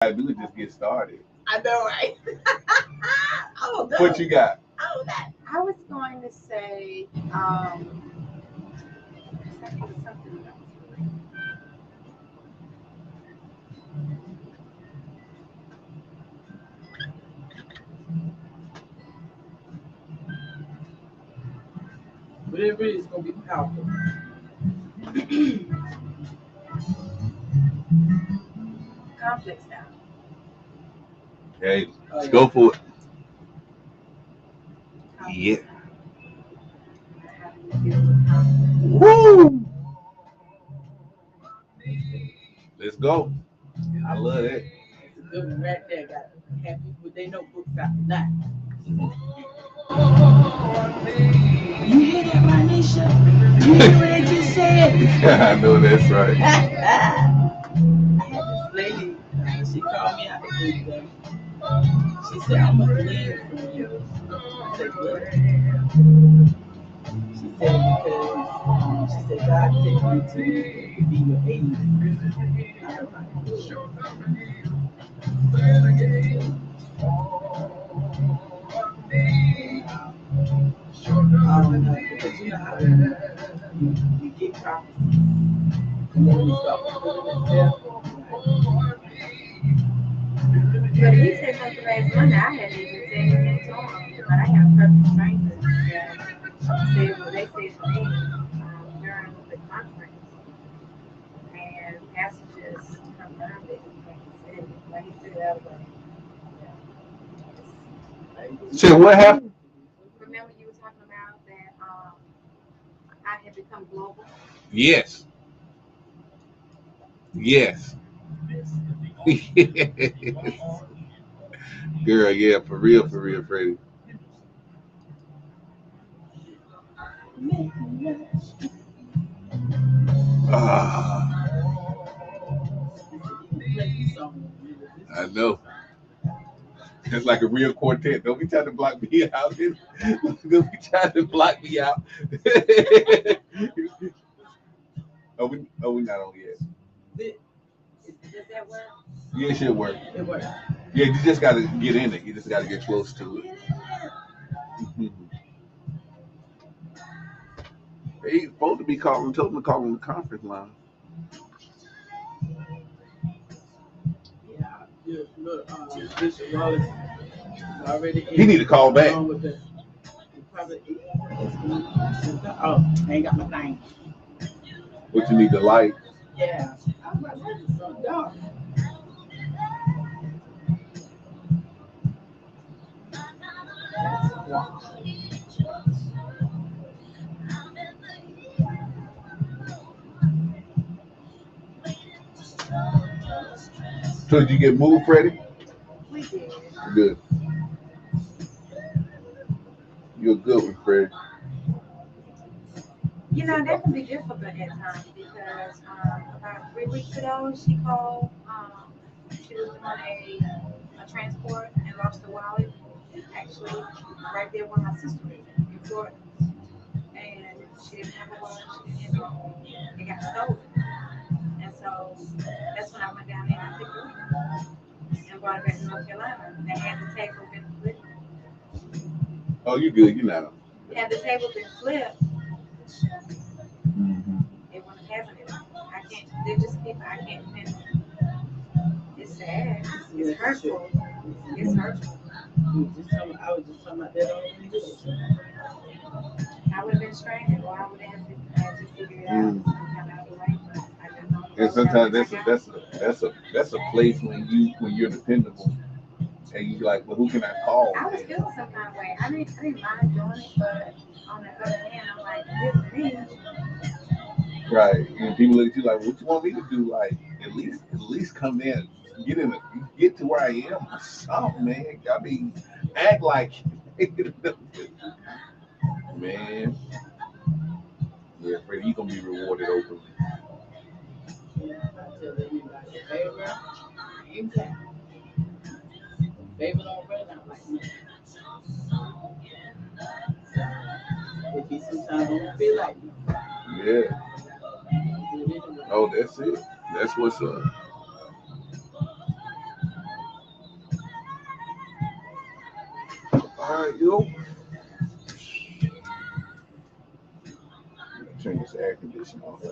I do is just get started. I know, right? Oh, no. What you got? Oh, that. I was going to say, something else. Whatever it is, going to be powerful. Conflicts now. Hey, let's go for it. Yeah. Woo! Let's go. I love that. It's a good one right there. Got have people with their notebooks out tonight. You hear that, Manisha? You hear what I just said? I know that's right. I had this lady, she called me out the blue today. She said, I'm a live for you. I said, what? She said, because she said, God sent me to be your aid. I was like, sure. Because you know how you get prophecy. And then you start fulfilling itself. But he said something last Monday. I hadn't even said anything to him. But I have perfect strangers that said what they said to me during the conference. And Pastor just confirmed it. Like he said that way. So what happened? Remember you were talking about that I had become global? Yes. Yes. Girl, yeah, for real, Freddie. Ah, I know. It's like a real quartet. Don't be trying to block me out. Don't be trying to block me out. we not on yet. Does that work? Yeah, it should work. It works. Yeah, you just got to get in it. You just got to get close to it. They supposed to be calling, told them to call on the conference line. Yeah, look, Bishop Wallace is already in. He need to call back. Oh, I ain't got my thing. What you need, the light? Yeah. I was like, this is so dark. So did you get moved, Freddie? We did. Good. You're good with Freddie. You know, that can be difficult at times because about 3 weeks ago, she called. She was doing a transport and lost her wallet. Actually, right there where my sister is in Florida. And she didn't have a wallet, she didn't have it. It got stolen. And so that's when I went down there and I picked her up and brought her back to North Carolina. They had the table been flipped. Oh, you good. You know. Had the table been flipped, Mm-hmm. they wouldn't have it. I can't, they're just people, I can't even. It's sad. It's hurtful. It's hurtful. I was just talking about that on the news. I would have been stranded, or I would have just figured it out and come out of the way. But I didn't know. And sometimes that's a place when you're dependable, and you like, well, who can I call? I was feeling some kind of way. I didn't mind doing it, but on the other hand, I'm like, this is me. Right. And people look at you like, what you want me to do? Like, at least come in, get to where I am or something, man. I mean, act like man. Yeah, Freddie, you gonna be rewarded openly. Yeah, I tell anybody, favor, exactly. Favor don't run out like me. If he sometimes don't feel like me. Yeah. Oh, that's it. That's what's up. Yo. Turn this air conditioner off.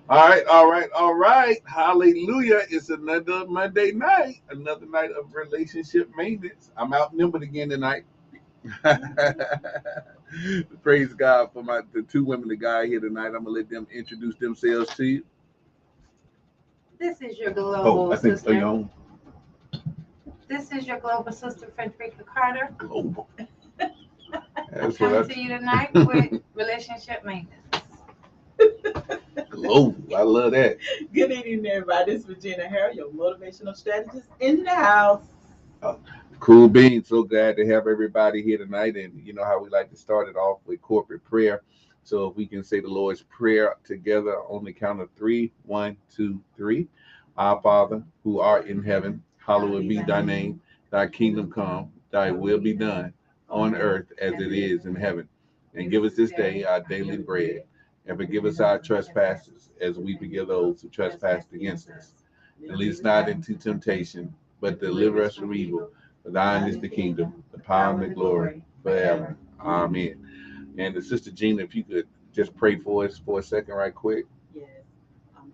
All right. Hallelujah. It's another Monday night, another night of relationship maintenance. I'm outnumbered again tonight. Praise God for the two women that got here tonight. I'm gonna let them introduce themselves to you. This is your global I think sister. you're on This is your global sister, Frederica Carter, global. coming to you tonight with relationship maintenance. Global. I love that. Good evening, everybody. This is Regina Harrell, your motivational strategist in the house. Cool beans. So glad to have everybody here tonight. And you know how we like to start it off with corporate prayer. So if we can say the Lord's Prayer together on the count of 3, 1, 2, 3. Our Father, who art in heaven, hallowed be thy name. Thy kingdom come, thy will be done on earth as it is in heaven. And give us this day our daily bread. And forgive us our trespasses as we forgive those who trespass against us. And lead us not into temptation, but deliver us from evil. For thine is the kingdom, the power, and the glory forever. Amen. And the Sister Gina, if you could just pray for us for a second, right quick. Yes.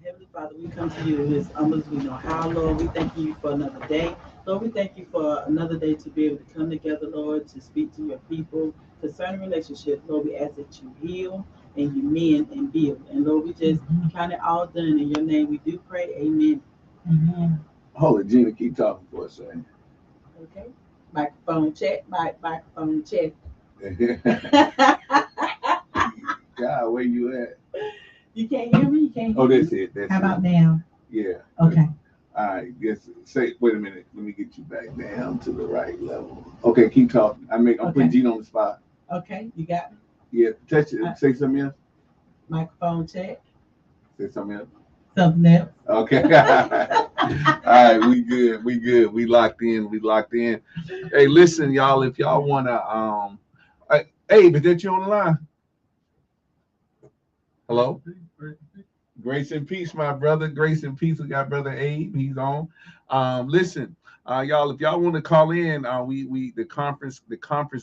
Heavenly Father, we come to you as humble as we know how, Lord. We thank you for another day. Lord, we thank you for another day to be able to come together, Lord, to speak to your people concerning relationships. Lord, we ask that you heal and you mend and build. And Lord, we just count it all done in your name. We do pray. Amen. Amen. Hold it, Gina, keep talking for a second. Okay. Microphone check. Microphone check. God, where you at? You can't hear me? You can't hear Oh, me? that's it. That's How it. about now? Yeah. Okay. All right. Guess wait a minute. Let me get you back down to the right level. Okay, keep talking. I'm putting Gina on the spot. Okay, you got me? Yeah, touch it. Say something else. Microphone check. Say something else. Something else. Okay. All right, we good. We locked in. Hey, listen, y'all, if y'all wanna hey, but that you on the line? Hello? Grace and peace, my brother. Grace and peace. We got brother Abe. He's on. Listen, y'all, if y'all want to call in, the conference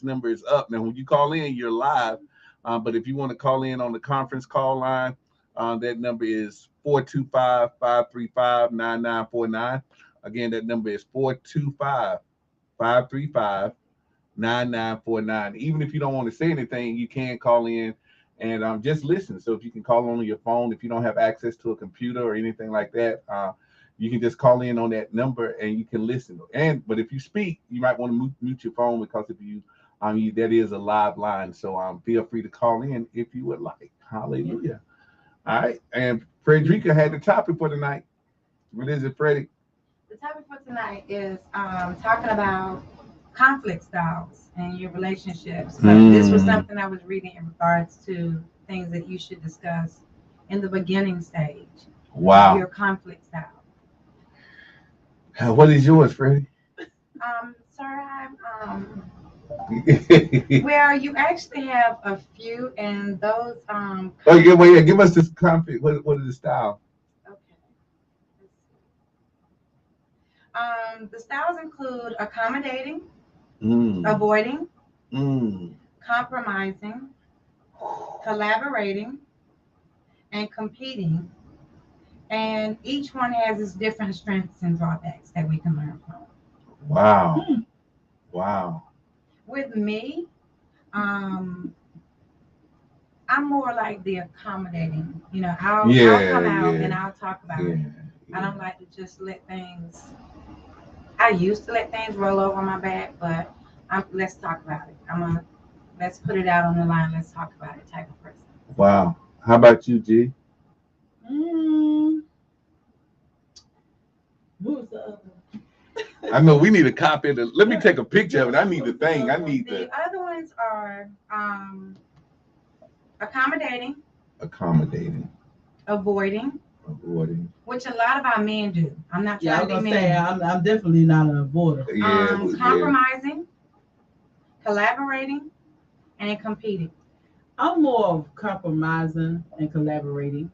number is up. Now, when you call in, you're live. But if you want to call in on the conference call line, that number is 425-535-9949. Again, that number is 425-535-9949. Even if you don't want to say anything, you can call in and just listen. So if you can call on your phone, if you don't have access to a computer or anything like that, you can just call in on that number and you can listen. But if you speak, you might want to mute your phone because if you that is a live line. So feel free to call in if you would like. Hallelujah. All right. And Frederica had the topic for tonight. What is it, Freddie? The topic for tonight is talking about conflict styles in your relationships. So this was something I was reading in regards to things that you should discuss in the beginning stage of your conflict style. What is yours, Freddie? Sir, well, you actually have a few, and those give us this conflict. What is the style? Okay. The styles include accommodating, avoiding, compromising, collaborating, and competing. And each one has its different strengths and drawbacks that we can learn from. Wow. Wow. With me, I'm more like the accommodating. I'll come out and I'll talk about it. I don't like to just let things. I used to let things roll over my back, but let's talk about it. Let's put it out on the line. Let's talk about it type of person. Wow. How about you, G? Who's the other? I know we need a copy. Let me take a picture of it. I need the thing. The other ones are accommodating, avoiding, which a lot of our men do. I'm not trying to be mean. I'm definitely not an avoider. Compromising, collaborating, and competing. I'm more of compromising and collaborating.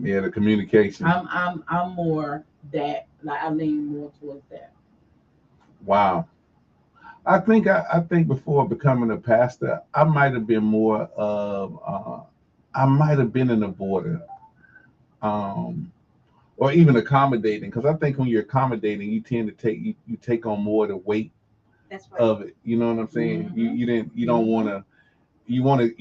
Yeah, the communication. I'm more that. Like I lean more towards that. Wow. I think before becoming a pastor, I might have been more of I might have been an avoider, um, or even accommodating. Because I think when you're accommodating, you tend to you take on more of the weight That's right. of it. You know what I'm saying? Mm-hmm. You don't Mm-hmm. want to you want to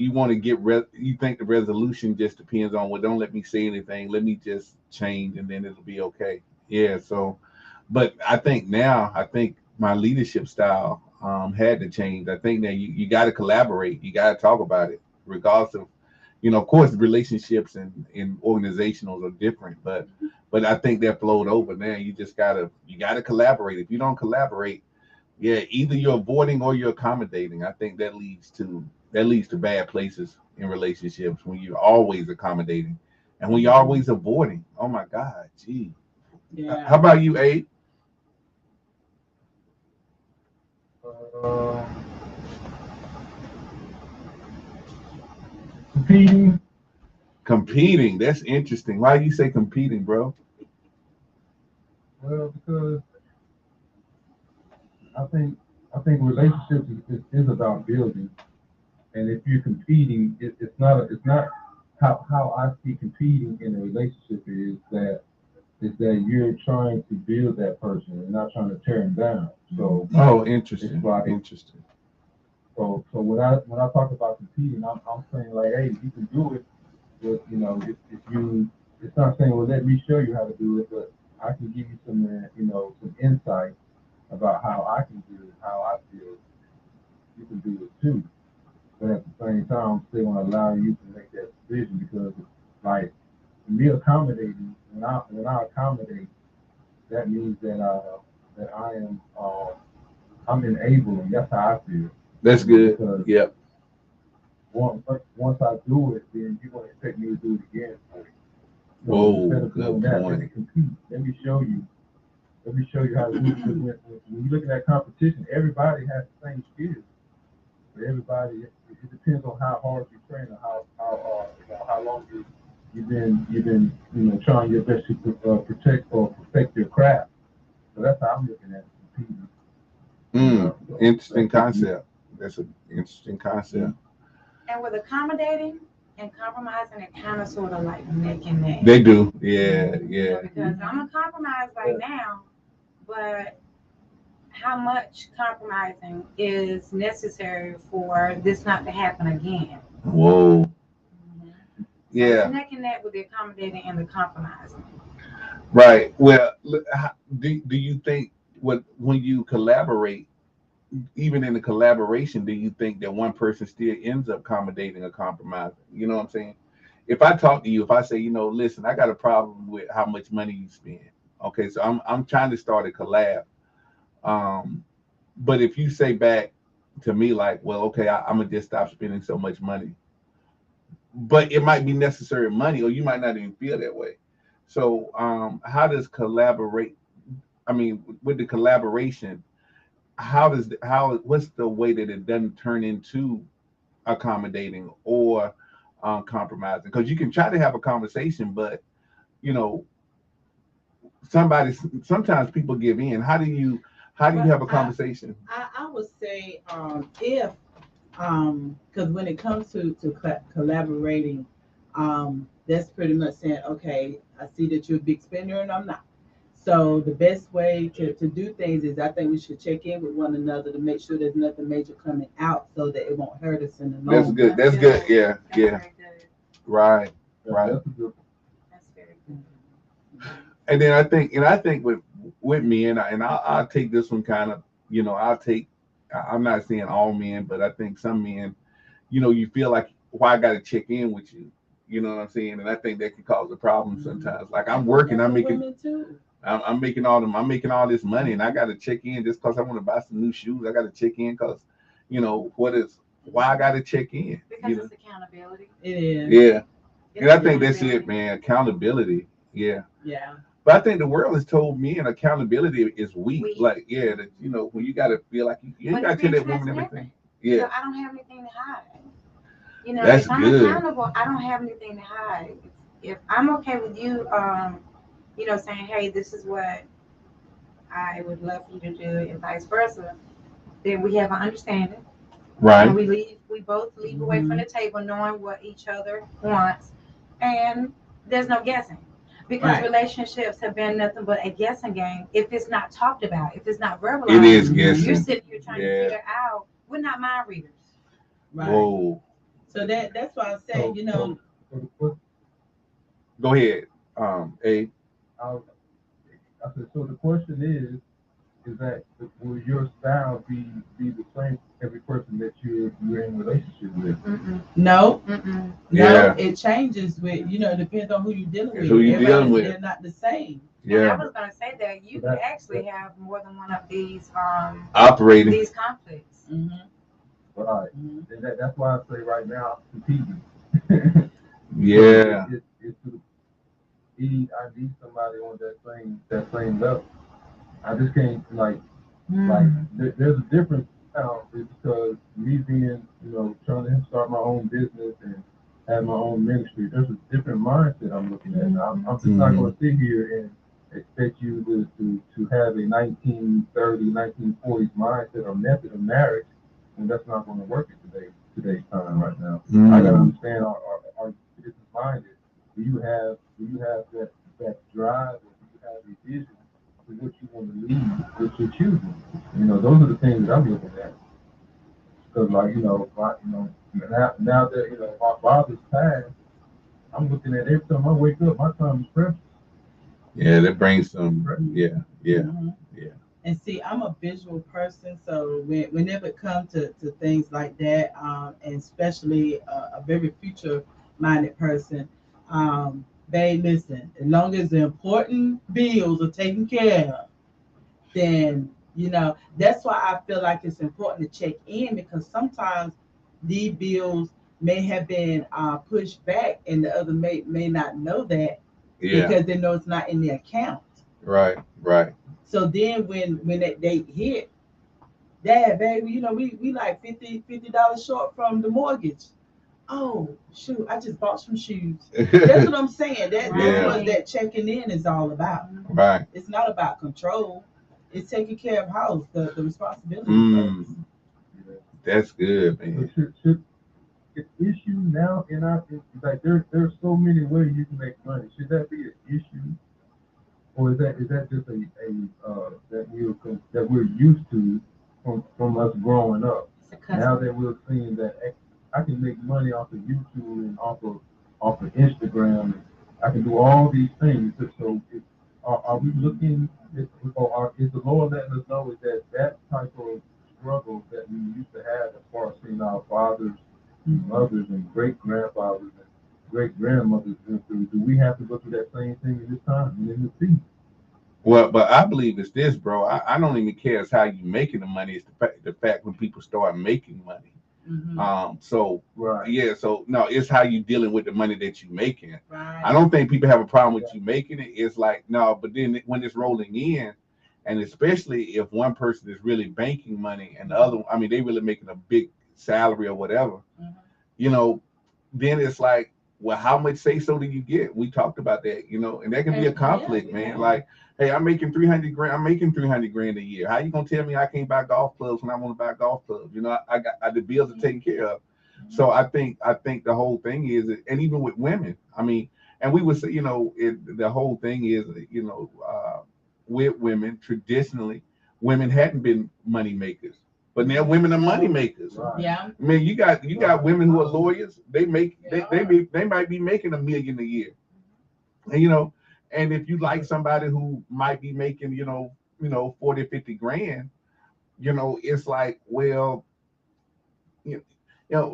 you think the resolution just depends on, well, don't let me say anything, let me just change and then it'll be okay. Yeah. So, but I think now I think my leadership style had to change. I think that you got to collaborate, you got to talk about it, regardless of, of course relationships and organizationals are different, but I think that flowed over now. You gotta collaborate. If you don't collaborate, yeah, either you're avoiding or you're accommodating. I think that leads to bad places in relationships when you're always accommodating and when you're always avoiding. Oh my God, gee. Yeah. How about you, Abe? Uh, competing. Competing. That's interesting. Why do you say competing, bro? Well, because I think I think relationships is about building, and if you're competing, it's not how I see competing in a relationship is that you're trying to build that person and not trying to tear them down. So Oh, it's interesting. like Interesting. so when I talk about competing, I'm saying like, hey, you can do it, but if you, it's not saying, well, let me show you how to do it, but I can give you some some insight about how I can do it, how I feel you can do it too. But at the same time, I'm still going to allow you to make that decision because, like, me accommodating, when I accommodate, that means that I am I'm enabling. That's how I feel. That's good. Because Yep. once I do it, then you're going to expect me to do it again for you. So instead Whoa, of doing good that, let me point. compete. Let me show you. Let me show you how to do it. Because when you're looking at competition, everybody has the same skills. For everybody, it depends on how hard you train or how long you've been trying your best to protect or perfect your craft. So that's how I'm looking at it, competing. So Interesting that's just me. concept. That's an interesting concept. Mhm. And with accommodating and compromising, it kind of sort of like neck and neck. They do. Yeah, You know, yeah. because I'm a compromise right now, but how much compromising is necessary for this not to happen again? Whoa. Mhm. So it's Yeah. neck and neck with the accommodating and the compromising. Right. Well, do you think when you collaborate, even in the collaboration, do you think that one person still ends up accommodating or compromising? You know what I'm saying? If I talk to you, if I say, listen, I got a problem with how much money you spend. Okay, so I'm trying to start a collab. Um, but if you say back to me like, well, okay, I'm gonna just stop spending so much money, but it might be necessary money, or you might not even feel that way. So, how does collaborate? I mean, with the collaboration, what's the way that it doesn't turn into accommodating or compromising? Because you can try to have a conversation, but you know, sometimes people give in. How do you But have a conversation? I would say if because when it comes to collaborating, that's pretty much saying, okay, I see that you're a big spender and I'm not. So the best way to do things is I think we should check in with one another to make sure there's nothing major coming out so that it won't hurt us in the That's long good. run. That's That's good. good. Yeah, That's yeah. very good. Right, right. That's a good That's very good. And then I think with me, I'll take this one kind of, I'm not saying all men, but I think some men, you feel like, why I got to check in with you. You know what I'm saying? And I think that can cause a problem Mhm. sometimes. Like, I'm And for, working, and for women too. I'm making all this money, and I got to check in just because I want to buy some new shoes. I got to check in because, why I got to check in. Because it's accountability. It is. Yeah, It's and I think that's it, accountability. man. Accountability. Yeah. Yeah. But I think the world has told me, and accountability is weak. We, Like, yeah, that when you gotta feel like you ain't but it's gotta tell being that woman transparent. everything. Yeah, I don't have anything to hide. that's If I'm good. accountable, I don't have anything to hide. If I'm okay with you, saying, hey, this is what I would love for you to do, and vice versa, then we have an understanding. And Right. we both leave away from the table knowing what each other wants. And there's no guessing. Because Right. relationships have been nothing but a guessing game if it's not talked about, if it's not It is verbalized. You're guessing. sitting here trying to Yeah. figure out, we're not mind readers. Right. Whoa. So that's why I say, Go ahead. A. I, I said, so the question is that will your style be the same for every person that you're in relationship with? Mm-mm. no, Mm-mm. Yeah. it changes with it depends on who you're dealing with. Who you dealing with. They're not the same. And I Yeah. was gonna say that you So can that- actually have more than one of Operating. these conflicts. Mm-hmm. Right. Mm-hmm. And that's why I say right now I'm competing. Yeah. It's I need somebody on that same level. I just can't there's a difference now because me being trying to start my own business and have my own ministry. There's a different mindset I'm looking at. I'm just not going to sit here and expect you to have a 1930, 1940s mindset or method of marriage, and that's not going to work in today's time right now. I got to understand our business minded. Do you have that drive, or do you have a vision to what you want to lead with your children? Those are the things that I'm looking at. Because now that my father's passed, I'm looking at every time I wake up, my time is precious. Yeah. That brings some. Yeah. Yeah. Mm-hmm. Yeah. And see, I'm a visual person, so whenever it comes to things like that, and especially a very future-minded person, they listen. As long as the important bills are taken care of, then that's why I feel like it's important to check in because sometimes these bills may have been pushed back, and the other may not know that Yeah. because they know it's not in the account. Right. Right. So then when that date hit, Dad, baby, we like $50 short from the mortgage. Oh shoot, I just bought some shoes. That's what I'm saying. That's Yeah. what that checking in is all about. Right. It's not about control. It's taking care of house, the responsibility Mm. first. That's good, But man. should the issue now like there's so many ways you can make money. Should that be an issue, or is that just that we're used to from us growing up? It's a custom. Now that we're seeing that I can make money off of YouTube and off of Instagram, I can do all these things. So are we looking? Is the Lord letting us know is that type of struggle that we used to have as far as seeing our fathers, and mothers, and great grandfathers and great grandmothers went through? Do we have to go through that same thing in this time and in this season? Well, but I believe it's this, bro. I don't even care it's how you making the money. It's the fact when people start making money. Mm-hmm. So Right. yeah. So no, it's how you dealing with the money that you making. Right. I don't think people have a problem with you making it. It's like no, but then when it's rolling in, and especially if one person is really banking money and the other, I mean, they really making a big salary or whatever, Mhm. you know, then it's like, well, how much say so do you get? We talked about that, and that can be a conflict, man. Yeah. Like, hey, I'm making 300 grand. I'm making 300 grand a year. How you gonna tell me I can't buy golf clubs when I want to buy golf clubs? The bills are taken care of. So I think the whole thing is, and even with women, I mean, and we would say, the whole thing is, with women traditionally, women hadn't been money makers, but now women are money makers. Right. Yeah. I mean, you got women who are lawyers. They make Yeah. they might be making $1 million a year, and if you like somebody who might be making 40, 50 grand, it's like, well, you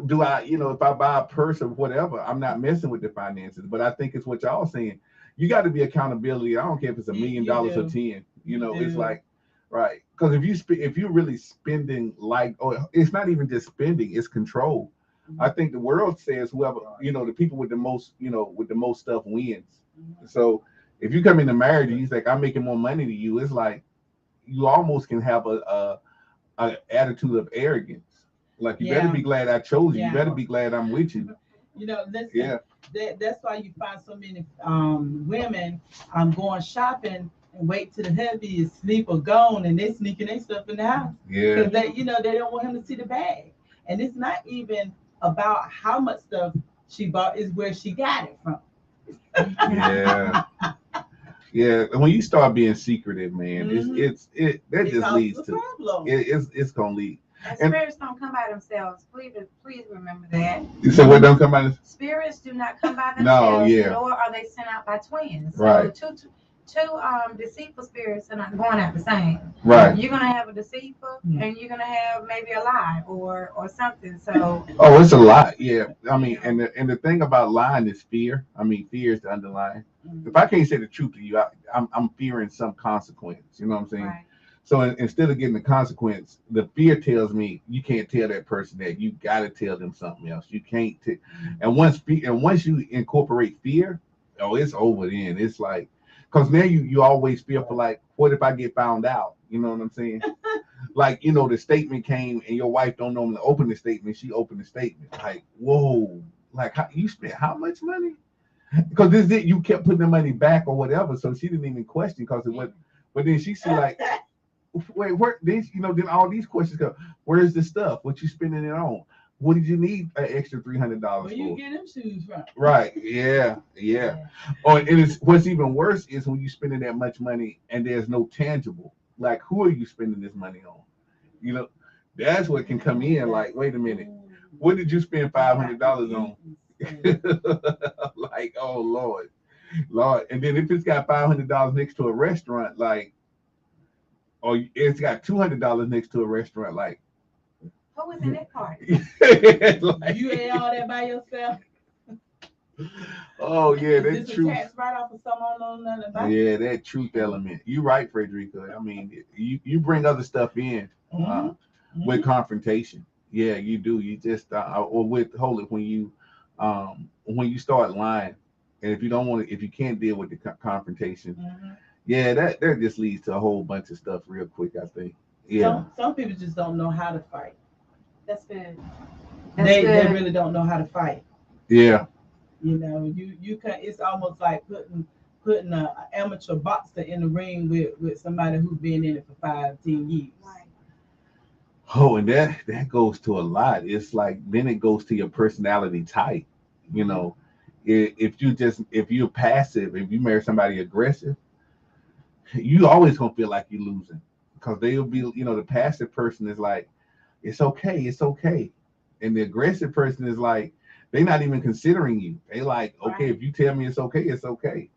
do I, if I buy a purse or whatever, I'm not messing with the finances. But I think it's what y'all saying. You got to be accountability. I don't care if it's $1 million You or do. 10. You It's do. like, right? Because if you're really spending like, or it's not even just spending, it's control. I think the world says whoever, the people with the most, with the most stuff wins. Mhm. So if you come into marriage and you think I'm making more money than you, it's like you almost can have a attitude of arrogance. Like you better Yeah. be glad I chose you. You Yeah. better be glad I'm with you. You know, listen, Yeah. that's why you find so many women going shopping and wait till the hubby is asleep or gone and they sneaking their stuff in the house. Yeah. Because they, they don't want him to see the bag. And it's not even about how much stuff she bought, is where she got it from. Yeah. Yeah. When you start being secretive, man, that It just causes leads a to problem. it's gonna lead. And And spirits don't come by themselves. Please remember that. you said what don't come out of Spirits do not come by No, themselves, yeah. nor are they sent out by twins. So Right. two deceitful spirits are not going out the same. Right. You're gonna have a deceitful, and you're gonna have maybe a lie or something. So Oh, it's a lot. Yeah. I mean, and the thing about lying is fear. I mean, fear is the underlying. If I can't say the truth to you, I'm fearing some consequence. You know what I'm saying? right. So instead of getting the consequence, the fear tells me you can't tell that person that. You got to tell them something else. You can't. And once you incorporate fear, oh, it's over. Then it's like, because now you always fearful. Like, what if I get found out? You know what I'm saying? Like, the statement came and your wife don't normally open the statement. She opened the statement. Like, whoa, like you spent how much money? Because you kept putting the money back or whatever. So she didn't even question because it went. But then she see like, wait, where these, then all these questions go. Where's the stuff? What you spending it on? What did you need an extra $300 for? Where you get them shoes from? Right. Yeah. Oh, and it's what's even worse is when you spending that much money and there's no tangible. Like, who are you spending this money on? That's what can come in. Like, wait a minute, what did you spend $500 on? Like, oh Lord. And then if it's got $500 next to a restaurant, like, or it's got $200 next to a restaurant, like, Who was in that party? like, You ate all that by yourself? Oh yeah, that Is this truth. a tax write-off for someone on another bank? Yeah, that truth element. You're right, Frederica. I mean, you bring other stuff in with confrontation. Yeah, you do. You just or withhold it when you start lying, and if you can't deal with the confrontation, yeah, that just leads to a whole bunch of stuff real quick. I think. Yeah. Some people just don't know how to fight. That's good. They really don't know how to fight. Yeah. You can. It's almost like putting an amateur boxer in the ring with somebody who's been in it for 5-10 years. Right. Oh, and that goes to a lot. It's like then it goes to your personality type. If you're passive, if you marry somebody aggressive, you always gonna feel like you're losing because they'll be, the passive person is like, it's okay, and the aggressive person is like, they're not even considering you. They like, okay, if you tell me it's okay,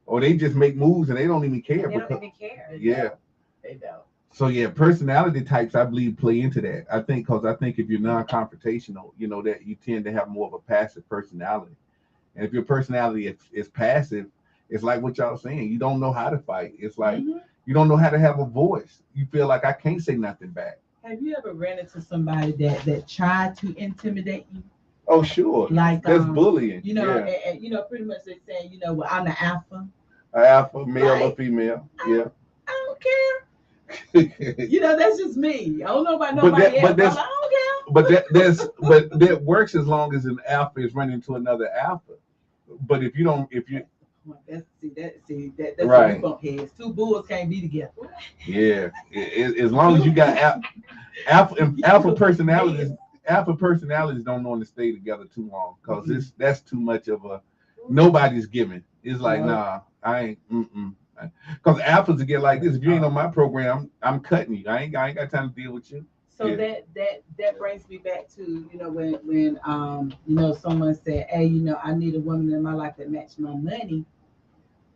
or they just make moves and they don't even care. They don't even care. Yeah, they don't. So yeah, personality types I believe play into that. I think if you're non-confrontational, that you tend to have more of a passive personality, and if your personality is passive, it's like what y'all saying. You don't know how to fight. It's like you don't know how to have a voice. You feel like I can't say nothing back. Have you ever ran into somebody that tried to intimidate you? Oh sure, like that's bullying. And pretty much they saying, well, I'm the alpha. Alpha, male or female. Yeah. I don't care. That's just me. I don't know about nobody else. But I don't care. But that works as long as an alpha is running to another alpha. But if you that's right. Bump heads. Two bulls can't be together. Yeah, as long as you got alpha personalities. Alpha personalities don't want to stay together too long because that's too much of a nobody's giving. It's like nah, I ain't. Because alphas get like this. If you ain't on my program, I'm cutting you. I ain't got time to deal with you. So that brings me back to when someone said, hey, I need a woman in my life that match my money,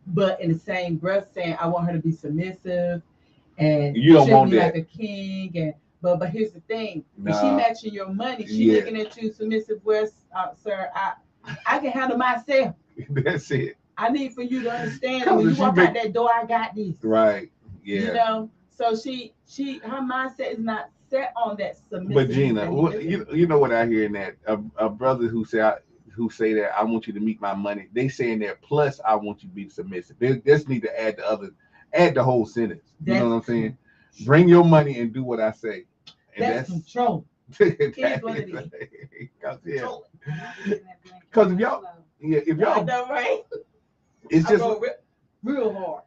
but in the same breath saying I want her to be submissive and you don't want me that like a king and. But here's the thing: when she matching your money, she looking at you submissive. Where, sir, I can handle myself. That's it. I need for you to understand that when you walk out that door, I got this. Right. Yeah. So she her mindset is not set on that submissive. But Gina, you know what I hear in that a brother who say that I want you to meet my money. They saying that plus I want you to be submissive. They just need to add the whole sentence. You know what I'm saying? Bring your money and do what I say. And that's control. It is what it is. Control it. Because if y'all, yeah, if I y'all, know, right? it's I just. go real hard.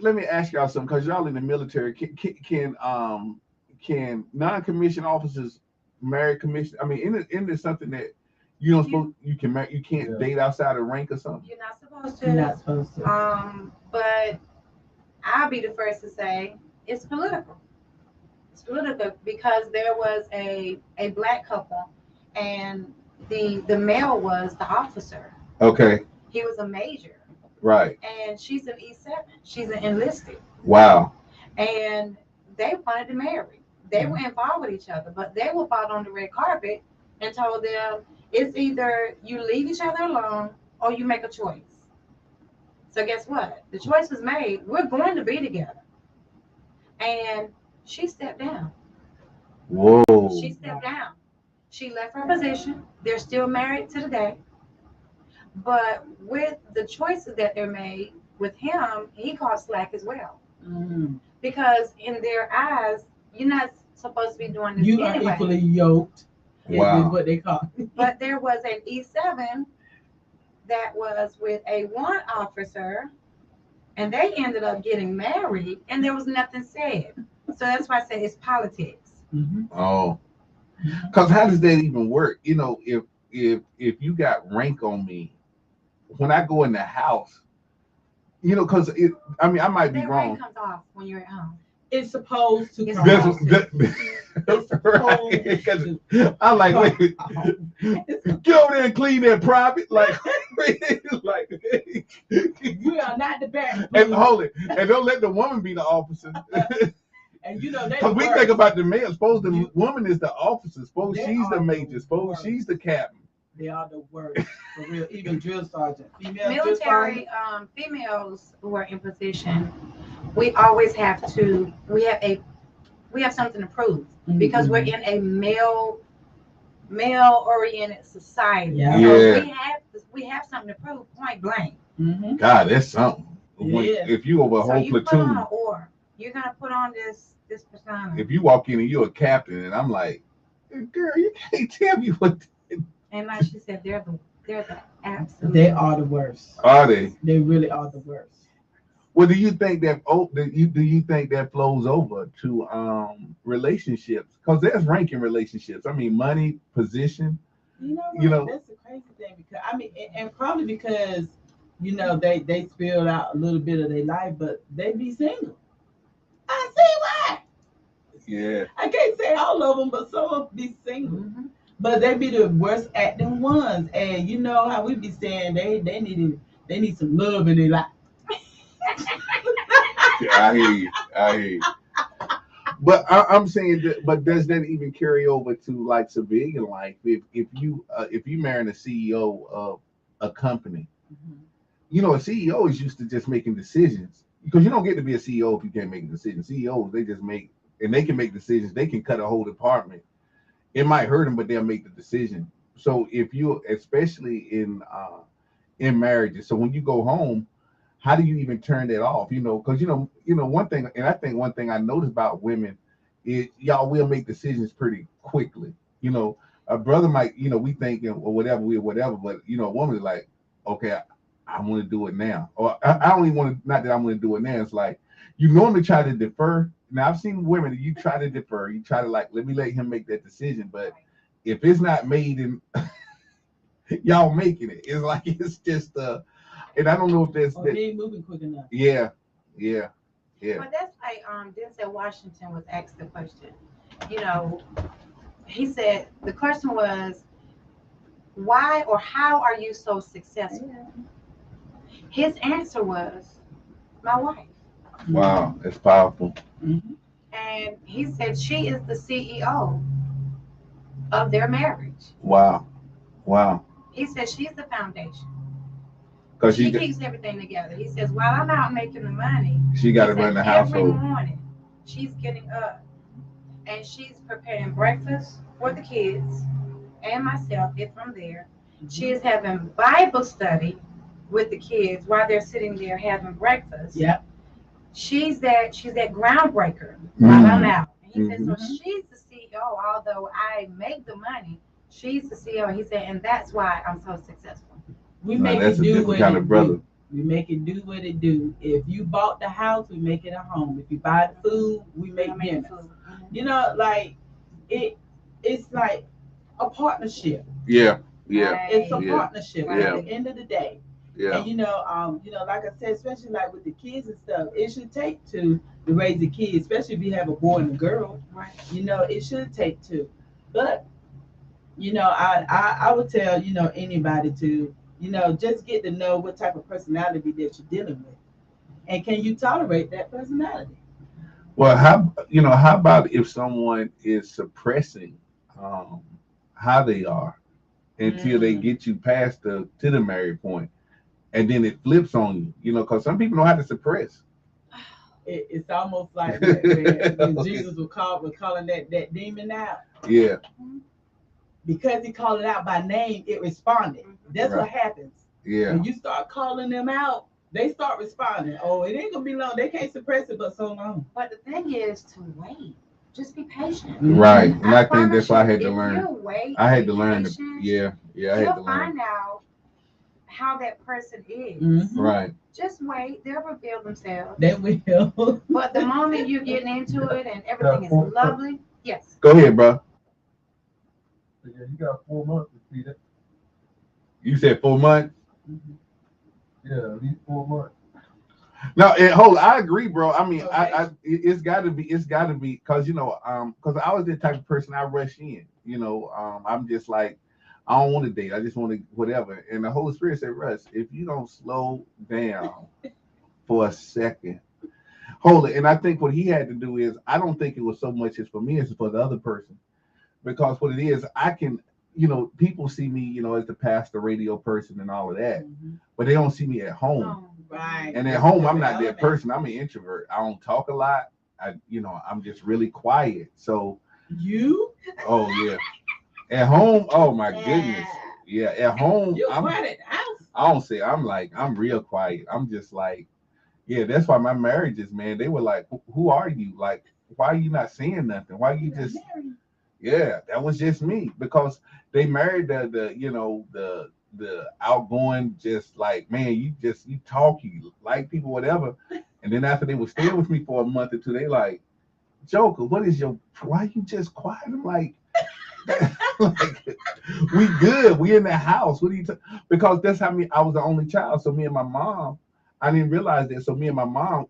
Let me ask y'all something, because y'all in the military. Can non-commissioned officers marry commission? I mean, isn't it something that you don't supposed you can marry? You can't date outside of rank or something. You're not supposed to. You're not supposed to. But I'll be the first to say it's political. It's political because there was a black couple, and the male was the officer. Okay. He was a major. Right. And she's an E7. She's an enlisted. Wow. And they wanted to marry. They were involved with each other, but they were brought on the red carpet and told them it's either you leave each other alone or you make a choice. So guess what? The choice was made. We're going to be together. And she stepped down. Whoa. She stepped down. She left her position. They're still married to the day. But with the choices that they're made with him, he caught slack as well. Because in their eyes, you're not supposed to be doing this You anyway. are equally yoked. Wow. Is what they call it. But there was an E7 that was with a one officer, and they ended up getting married, and there was nothing said. So that's why I say it's politics. Oh. Because how does that even work? You know, if you got rank on me, when I go in the house, you know, because I mean, I might be That wrong. rank comes off when you're at home. It's supposed to It's come That's out. right. Because I'm like, wait, get over there and clean that private, like, like, You are not the best. and hold it, and don't let the woman be the officer. And you know they. Because we work. think about the man. Suppose the woman is the officer. Suppose They she's the are major. the Suppose worst. she's the captain. They are the worst for real. Even drill sergeant, female drill Military sergeant. females who are in position, we always have to. We have something to prove because we're in a male oriented society. Yeah. So Yeah. we have something to prove, point blank. God, that's something. When, Yeah. if you over a So whole you put platoon, on or you're gonna put on this persona. if you walk in and you're a captain, and I'm like, girl, you can't tell me what. And like she said, they're the absolute. They are the worst. Are they? They really are the worst. Well, do you think that? Oh, do you think that flows over to relationships? Because there's ranking relationships. I mean, money, position. You know, You know- that's the crazy thing because I mean, and probably because you know they spilled out a little bit of their life, but they be single. I see why. Yeah. I can't say all of them, but some of them be single. But they be the worst acting ones, and you know how we be saying they need some love in their life. I hear you. I hear you. But I'm saying that. But does that even carry over to like civilian life? If you marrying a CEO of a company, you know, a CEO is used to just making decisions because you don't get to be a CEO if you can't make decisions. CEOs, they just make, and they can make decisions. They can cut a whole department. It might hurt them, but they'll make the decision. So if you, especially in marriages, so when you go home, how do you even turn that off? You know, because you know one thing, and I think one thing I noticed about women is y'all will make decisions pretty quickly. You know, a brother might, you know, we thinking or whatever, but you know, a woman is like, okay, I want to do it now, or I don't even want to. Not that I want to do it now. It's like you normally try to defer. Now I've seen women that you try to defer. You try to like, let him make that decision. But if it's not made in y'all making it, it's like it's just and I don't know if that's They ain't moving quick enough. yeah. But that's like Denzel Washington was asked the question. You know, he said the question was, why or how are you so successful? His answer was, my wife. Wow, that's powerful. And he said she is the CEO of their marriage. Wow. He said she's the foundation. Because She keeps everything together. He says, while I'm out making the money, she got to he said run the every household. morning she's getting up and she's preparing breakfast for the kids and myself if I'm there. She is having Bible study with the kids while they're sitting there having breakfast. Yep. She's that groundbreaker while I'm out. And he said, so she's the CEO, although I make the money. She's the CEO, and he said, and that's why I'm so successful. We Now, make that's it a do different what kind it of brother. do. We make it do what it do. If you bought the house, we make it a home. If you buy the food, we make I make dinners. food. You know, like it's like a partnership. Yeah, yeah, Right. It's a Yeah. partnership Yeah. at the end of the day. yeah. And like I said, especially like with the kids and stuff, it should take two to raise the kids, especially if you have a boy and a girl. Right. It should take two. But I would tell anybody to just get to know what type of personality that you're dealing with, and can you tolerate that personality? Well, how about if someone is suppressing um, how they are until they Mm. get you past to the married point, and then it flips on you, because some people know how to suppress. It's almost like when Jesus was calling that demon out. Yeah, Because he called it out by name, it responded. That's Right. what happens. yeah, When you start calling them out, they start responding. Oh, it ain't gonna be long. They can't suppress it but so long. But the thing is to wait. Just be patient. right. And I think promise that's why I you, had to if learn. you wait, I had be to learn. patient, Yeah, I had to you'll learn. find out how that person is. Mhm. Right. Just wait, they'll reveal themselves. They will. But the moment you get into it and everything is lovely, yes. Go ahead, bro. So, yeah, you got 4 months to see that. You said 4 months. Yeah, at least 4 months. No, and hold. I agree, bro. I mean, Okay. it's got to be, because because I was the type of person I rush in. I'm just like, I don't want to date. I just want to whatever. And the Holy Spirit said, Russ, if you don't slow down for a second, hold it. And I think what he had to do is, I don't think it was so much as for me as for the other person, because what it is, I can, people see me, as the pastor, radio person, and all of that, but they don't see me at home. Oh, Right. And at home, I'm not that person. I'm an introvert. I don't talk a lot. I'm just really quiet. So, You? oh yeah. At home, oh my goodness. Yeah, at home, You I'm quiet at the house? I don't say I'm real quiet. I'm just like, yeah, that's why my marriages, man, they were like, who are you? Like, why are you not saying nothing? Why you just yeah, that was just me, because they married the outgoing, just like, man, you talk, you like people, whatever. And then after they were staying with me for a month or two, they like, Joker, why you just quiet? I'm like, like, we good. We in the house. What are you because that's how I was the only child. So me and my mom, I didn't realize that. So me and my mom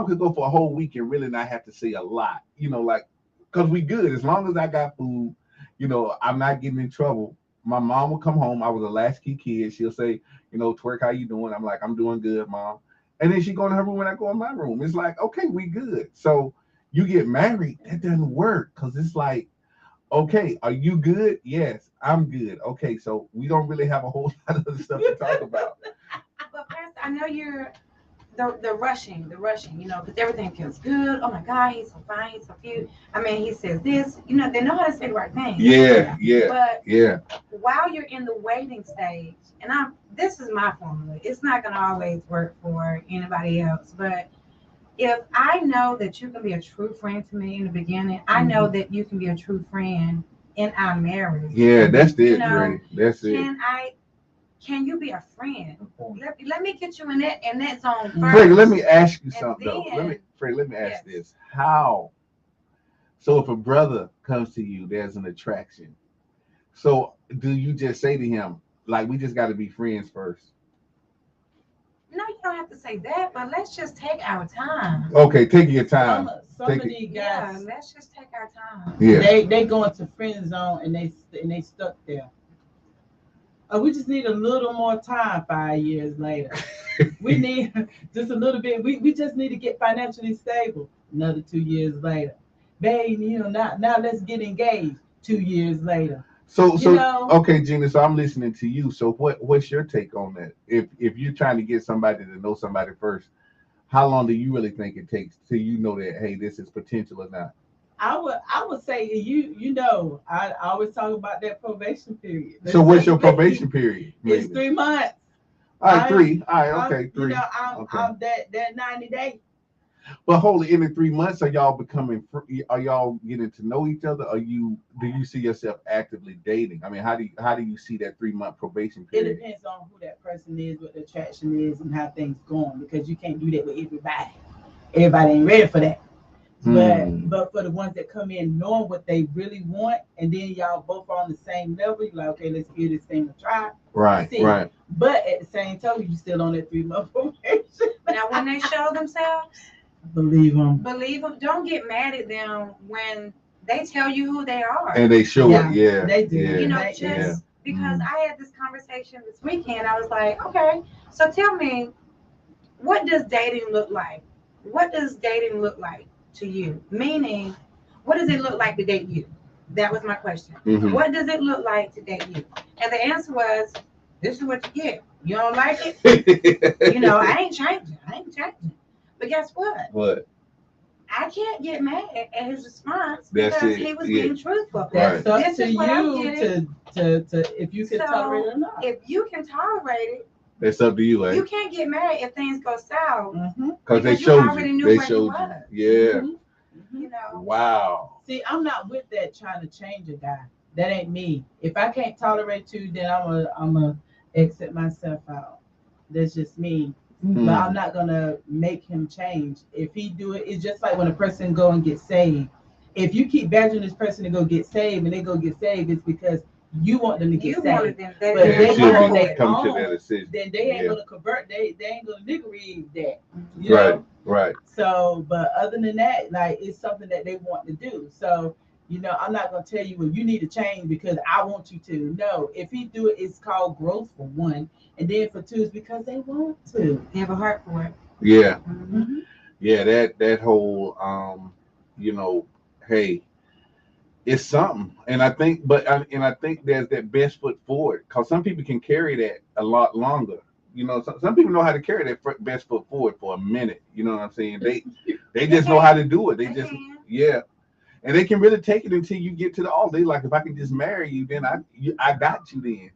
could go for a whole week and really not have to say a lot, like, because we good. As long as I got food, I'm not getting in trouble. My mom would come home. I was a latchkey kid. She'll say, Twerk, how you doing? I'm like, I'm doing good, mom. And then she go in her room and I go in my room. It's like, okay, we good. So you get married, that doesn't work, because it's like, okay, are you good? Yes, I'm good. Okay, so we don't really have a whole lot of other stuff to talk about. But Pastor, I know you're the rushing, because everything feels good. Oh my God, he's so fine, he's so cute. I mean, he says this, they know how to say the right thing. Yeah, But yeah. while you're in the waiting stage, and this is my formula. It's not gonna always work for anybody else, but if I know that you can be a true friend to me in the beginning, I know that you can be a true friend in our marriage. Yeah, that's it, know, Brady. That's it. Can you be a friend? Let me get you in that zone first. Freddie, let me ask you something then, though. Let me ask yes. this. How? So if a brother comes to you, there's an attraction. So do you just say to him, like, we just got to be friends first? No, you don't have to say that, but let's just take our time. Okay, take your time. Some of these Yeah, guys, let's just take our time. Yeah. they go into friend zone and they stuck there. We just need a little more time. 5 years later, we need just a little bit. We just need to get financially stable. Another 2 years later, babe, now let's get engaged. 2 years later. So okay, Gina. So I'm listening to you. So what's your take on that? If you're trying to get somebody to know somebody first, how long do you really think it takes till you know that, hey, this is potential or not? I would say I always talk about that probation period. So what's your probation period? It's 3 months. All right, 3. All right, okay, 3. I'm that 90 day. But holy, in the 3 months, are y'all becoming? Are y'all getting to know each other? Do you see yourself actively dating? I mean, how do you see that 3 month probation It period? depends on who that person is, what the attraction is, and how things going. Because you can't do that with everybody. Everybody ain't ready for that. But for the ones that come in knowing what they really want, and then y'all both are on the same level, you're like, okay, let's give this thing a try. Right, See. right. But at the same time, you still on that 3 month probation. Now, when they show themselves, Believe them. believe them. Don't get mad at them when they tell you who they are. And they show it, yeah. They do. Yeah. You know, They- just yeah. because I had this conversation this weekend, I was like, okay, so tell me, what does dating look like? What does dating look like to you? Meaning, what does it look like to date you? That was my question. Mhm. What does it look like to date you? And the answer was, this is what you get. You don't like it? You know, I ain't changing. But guess what? What? I can't get mad at his response That's because it, he was yeah. being truthful. That's up This to is what I'm you getting. to if you can So, tolerate it or not. If you can tolerate it, That's up to you, eh? you can't get mad if things go south Because they because you showed already you. knew They where he showed you. was. Yeah. You know. Wow. See, I'm not with that trying to change a guy. That ain't me. If I can't tolerate you, then I'm a exit myself out. That's just me. But I'm not gonna make him change. If he do it, it's just like when a person go and get saved. If you keep badgering this person to go get saved and they go get saved, it's because you want them to get You saved. wanted them. But Yeah, if they it go on should their be come to own, that decision. then they ain't Yeah. gonna convert. They ain't gonna nigga that. You know? Right, right. So, but other than that, like it's something that they want to do. So, you know, I'm not gonna tell you, well, you need to change because I want you to. No, if he do it, it's called growth for one, and then for two, it's because they want to. They have a heart for it. Yeah. Mm-hmm. Yeah, that whole you know, hey, it's something. And I think and I think there's that best foot forward because some people can carry that a lot longer. You know, some people know how to carry that best foot forward for a minute. You know what I'm saying? They just know how to do it. They just can. yeah. And they can really take it until you get to the altar. They like, if I can just marry you, then I got you then.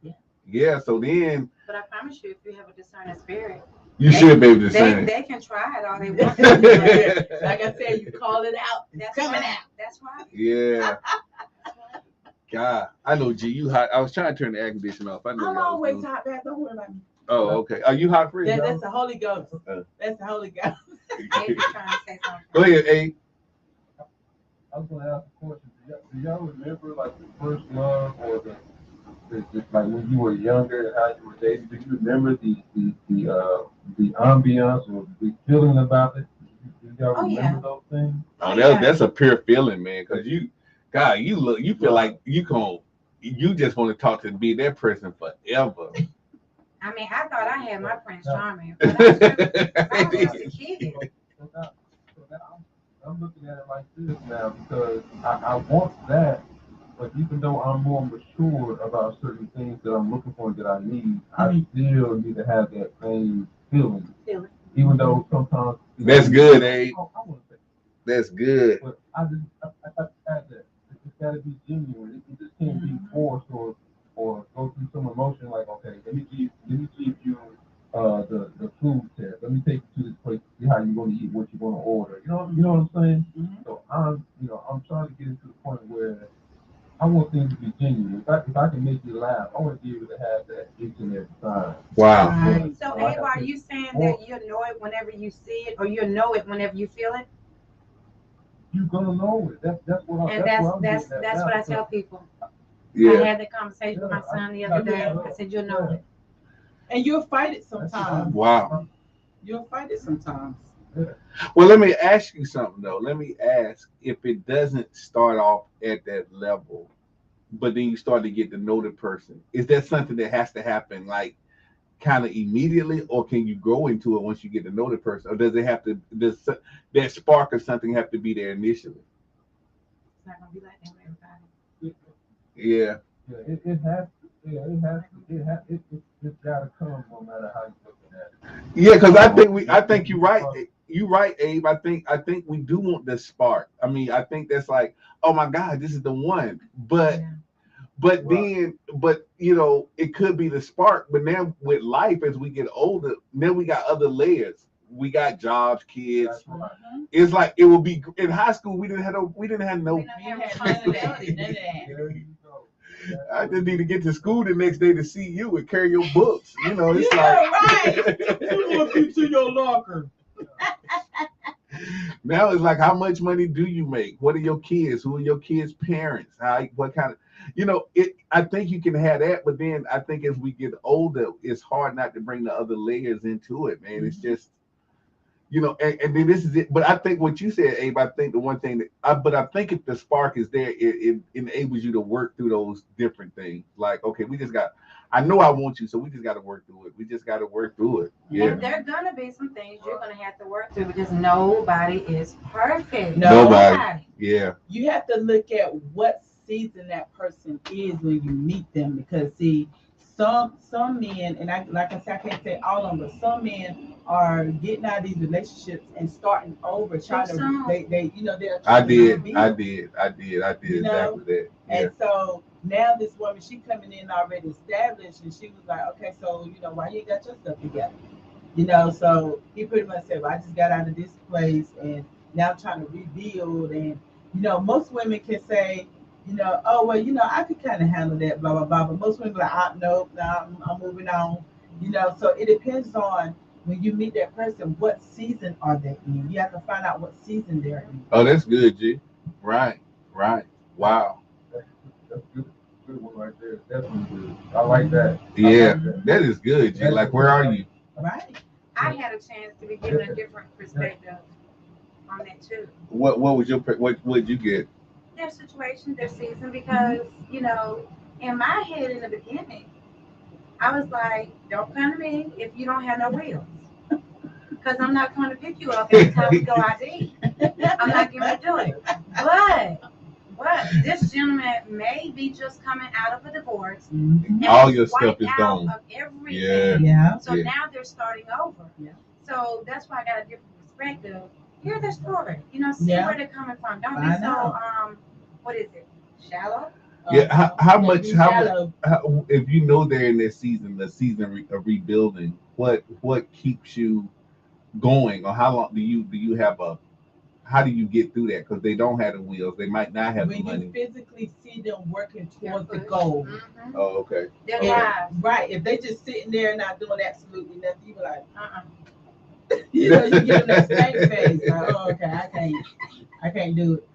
Yeah. Yeah, so then But I promise you, if you have a discerning spirit, you should be able to say they can try it all they want. Like I said, you call it out. It's That's coming right. out. That's right. Yeah. God, I know, G, you hot. I was trying to turn the air conditioner off. I know. I'm y'all was always doing- hot, man. Don't worry about me. Oh, okay. Are you hot, Chris? That's the Holy Ghost. That's the Holy Ghost. They trying to say something. Go ahead, A. I was gonna ask a question. Do y'all remember like the first love or the like when you were younger and how you were dating? Do you remember the ambiance or the feeling about it? Do y'all Oh, remember yeah. those things? Oh, Yeah. that's a pure feeling, man. Because God, you feel like you just want to talk to be that person forever. I mean, I thought I had my Prince Charming, but I was just a kid. So now I'm looking at it like this now because I want that, but even though I'm more mature about certain things that I'm looking for and that I need, I still need to have that same feeling. Even though sometimes That's good, Abe. I want to say, That's good. but I have that. It's got to be genuine. It just can't be forced or go through some emotion like, okay, let me give you the food test. Let me take you to this place to see how you're going to eat, what you're going to order. You know what I'm saying? Mm-hmm. So I'm trying to get into the point where I want things to be genuine. If I can make you laugh, I want to be able to have that each and every time. Wow. Right. So, Like Abe, I are said, you saying that you know it whenever you see it, or you know it whenever you feel it? you're gonna know it. That's what And that's what I tell people. I Yeah. had that conversation with my son the other day. I said, you'll know it. And you'll fight it sometimes. Wow. You'll fight it sometimes. Well, let me ask you something though. Let me ask if it doesn't start off at that level, but then you start to get to know the person. Is that something that has to happen like kind of immediately, or can you grow into it once you get to know the person, or does that spark or something have to be there initially? It's not gonna be like that with everybody. Yeah. Yeah, it has to. Yeah, it's gotta come no matter how you looking at it. Yeah, because I think you're right. You're right, Abe. I think we do want this spark. I mean, I think that's like, oh my God, this is the one. But you know, it could be the spark. But now with life, as we get older, then we got other layers. we got jobs, kids. That's right. It's like it would be in high school. We didn't have no. We don't We have had none of that. responsibility. None of that. There you go. I just need to get to school the next day to see you and carry your books. You know, it's Yeah, like You want you to your locker. now it's like how much money do you make? What are your kids? Who are your kids' parents? How what kind of it I think you can have that, but then I think as we get older, it's hard not to bring the other layers into it, man. It's just and then this is it. But I think what you said, Abe, I think the one thing but I think if the spark is there, it enables you to work through those different things. Like, okay, I know I want you, so we just got to work through it. We just got to work through it. Yeah. And there are gonna be some things you're gonna have to work through because nobody is perfect. No. Nobody. Yeah. You have to look at what season that person is when you meet them, because see, some men, and I like I said, I can't say all of them, but some men are getting out of these relationships and starting over, trying to they're I trying to did rebuild. exactly that. Yeah. And so now this woman, she coming in already established, and she was like, okay, so why you ain't got your stuff together? So he pretty much said, well, I just got out of this place, and now I'm trying to rebuild. And most women can say, oh well, I could kind of handle that, blah blah blah. But most women are like, nope, I'm moving on. So it depends on when you meet that person, what season are they in? You have to find out what season they're in. Oh, that's good, G. Right. Wow. That's good. Good one right there. Definitely good. I like that. Yeah, like that. that is good, G. Like, where are you? Right. I had a chance to be given a different perspective on that too. What was what would you get? Their situation, their season, because in my head in the beginning, I was like, "Don't come to me if you don't have no wheels, because I'm not going to pick you up every time we go out to eat. I'm not going to do it." But this gentleman may be just coming out of a divorce. Mhm. And All was your stuff wiped is out gone. of everything. Yeah. So Yeah. now they're starting over. Yeah. So that's why I got a different perspective. Hear their story. See Yeah. where they're coming from. Don't be I so know. what is it? Shallow? Yeah. How They much? be How much? shallow. If you know they're in this season, the season of rebuilding, what keeps you going, or how long do you have a? How do you get through that? Because they don't have the wheels, they might not have the When you money. physically see them working towards the Push. goal. Mhm. Oh, okay. Their Okay. lives. Right. If they just sitting there not doing absolutely nothing, you be like, Uh-uh. you give them that stank face. Like, oh, okay, I can't do it.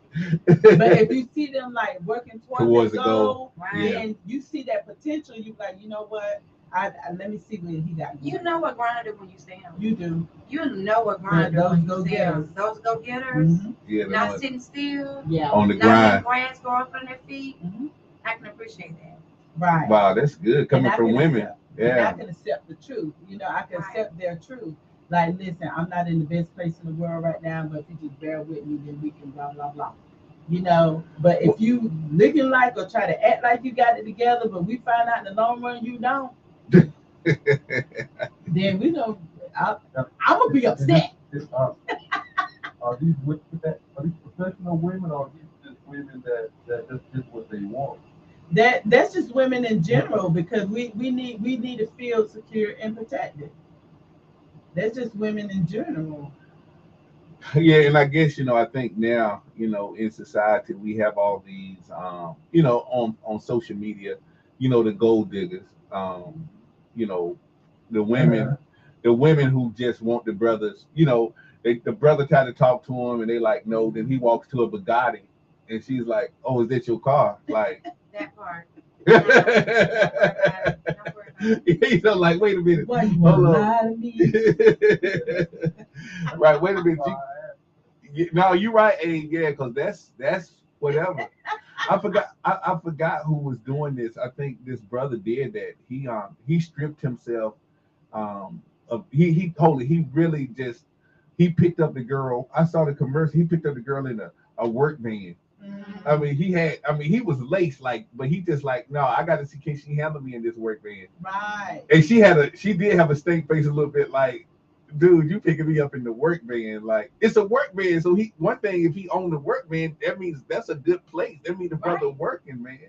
But if you see them like working towards Towards the the goal. goal, Right. and you see that potential, you like, you know what? I let me see what he got. You know what grinder when you see them. You do. You know what grinder Those when you see go-getters. them. Those go-getters. Mhm. Yeah, Not sitting still. Yeah. on the Not letting grind. grass grow up on their feet. Mhm. I can appreciate that. Right. Wow, that's good coming And I from can women. accept- And I Yeah. can accept the truth. I can Right. accept their truth. Like, listen, I'm not in the best place in the world right now, but if you just bear with me, then we can blah blah blah. But if you looking like or try to act like you got it together, but we find out in the long run you don't, then we know I'm gonna be upset. Are these professional women, or are these just women that that's just what they want? That's just women in general, because we need to feel secure and protected. That's just women in general. Yeah, and I guess I think now in society we have all these on social media, the gold diggers, you know the women, who just want the brothers, the brother tried to talk to him and they like no, then he walks to a Bugatti and she's like, oh, is that your car? Like That part. Don't worry about it. Don't worry about it. like wait a minute, Why you hold want to on. lie to me? Right, wait a minute. No, you're right, yeah, because that's whatever. I forgot who was doing this. I think this brother did that. He stripped himself. He really just he picked up the girl. I saw the commercial. He picked up the girl in a work van. I mean, he was laced, like, but he just like, no, I got to see can she handle me in this work van. Right. And she did have a stink face a little bit, like, dude, you picking me up in the work van, like it's a work van. So one thing, if he owned the work van, that means that's a good place. That means the brother Right. working, man.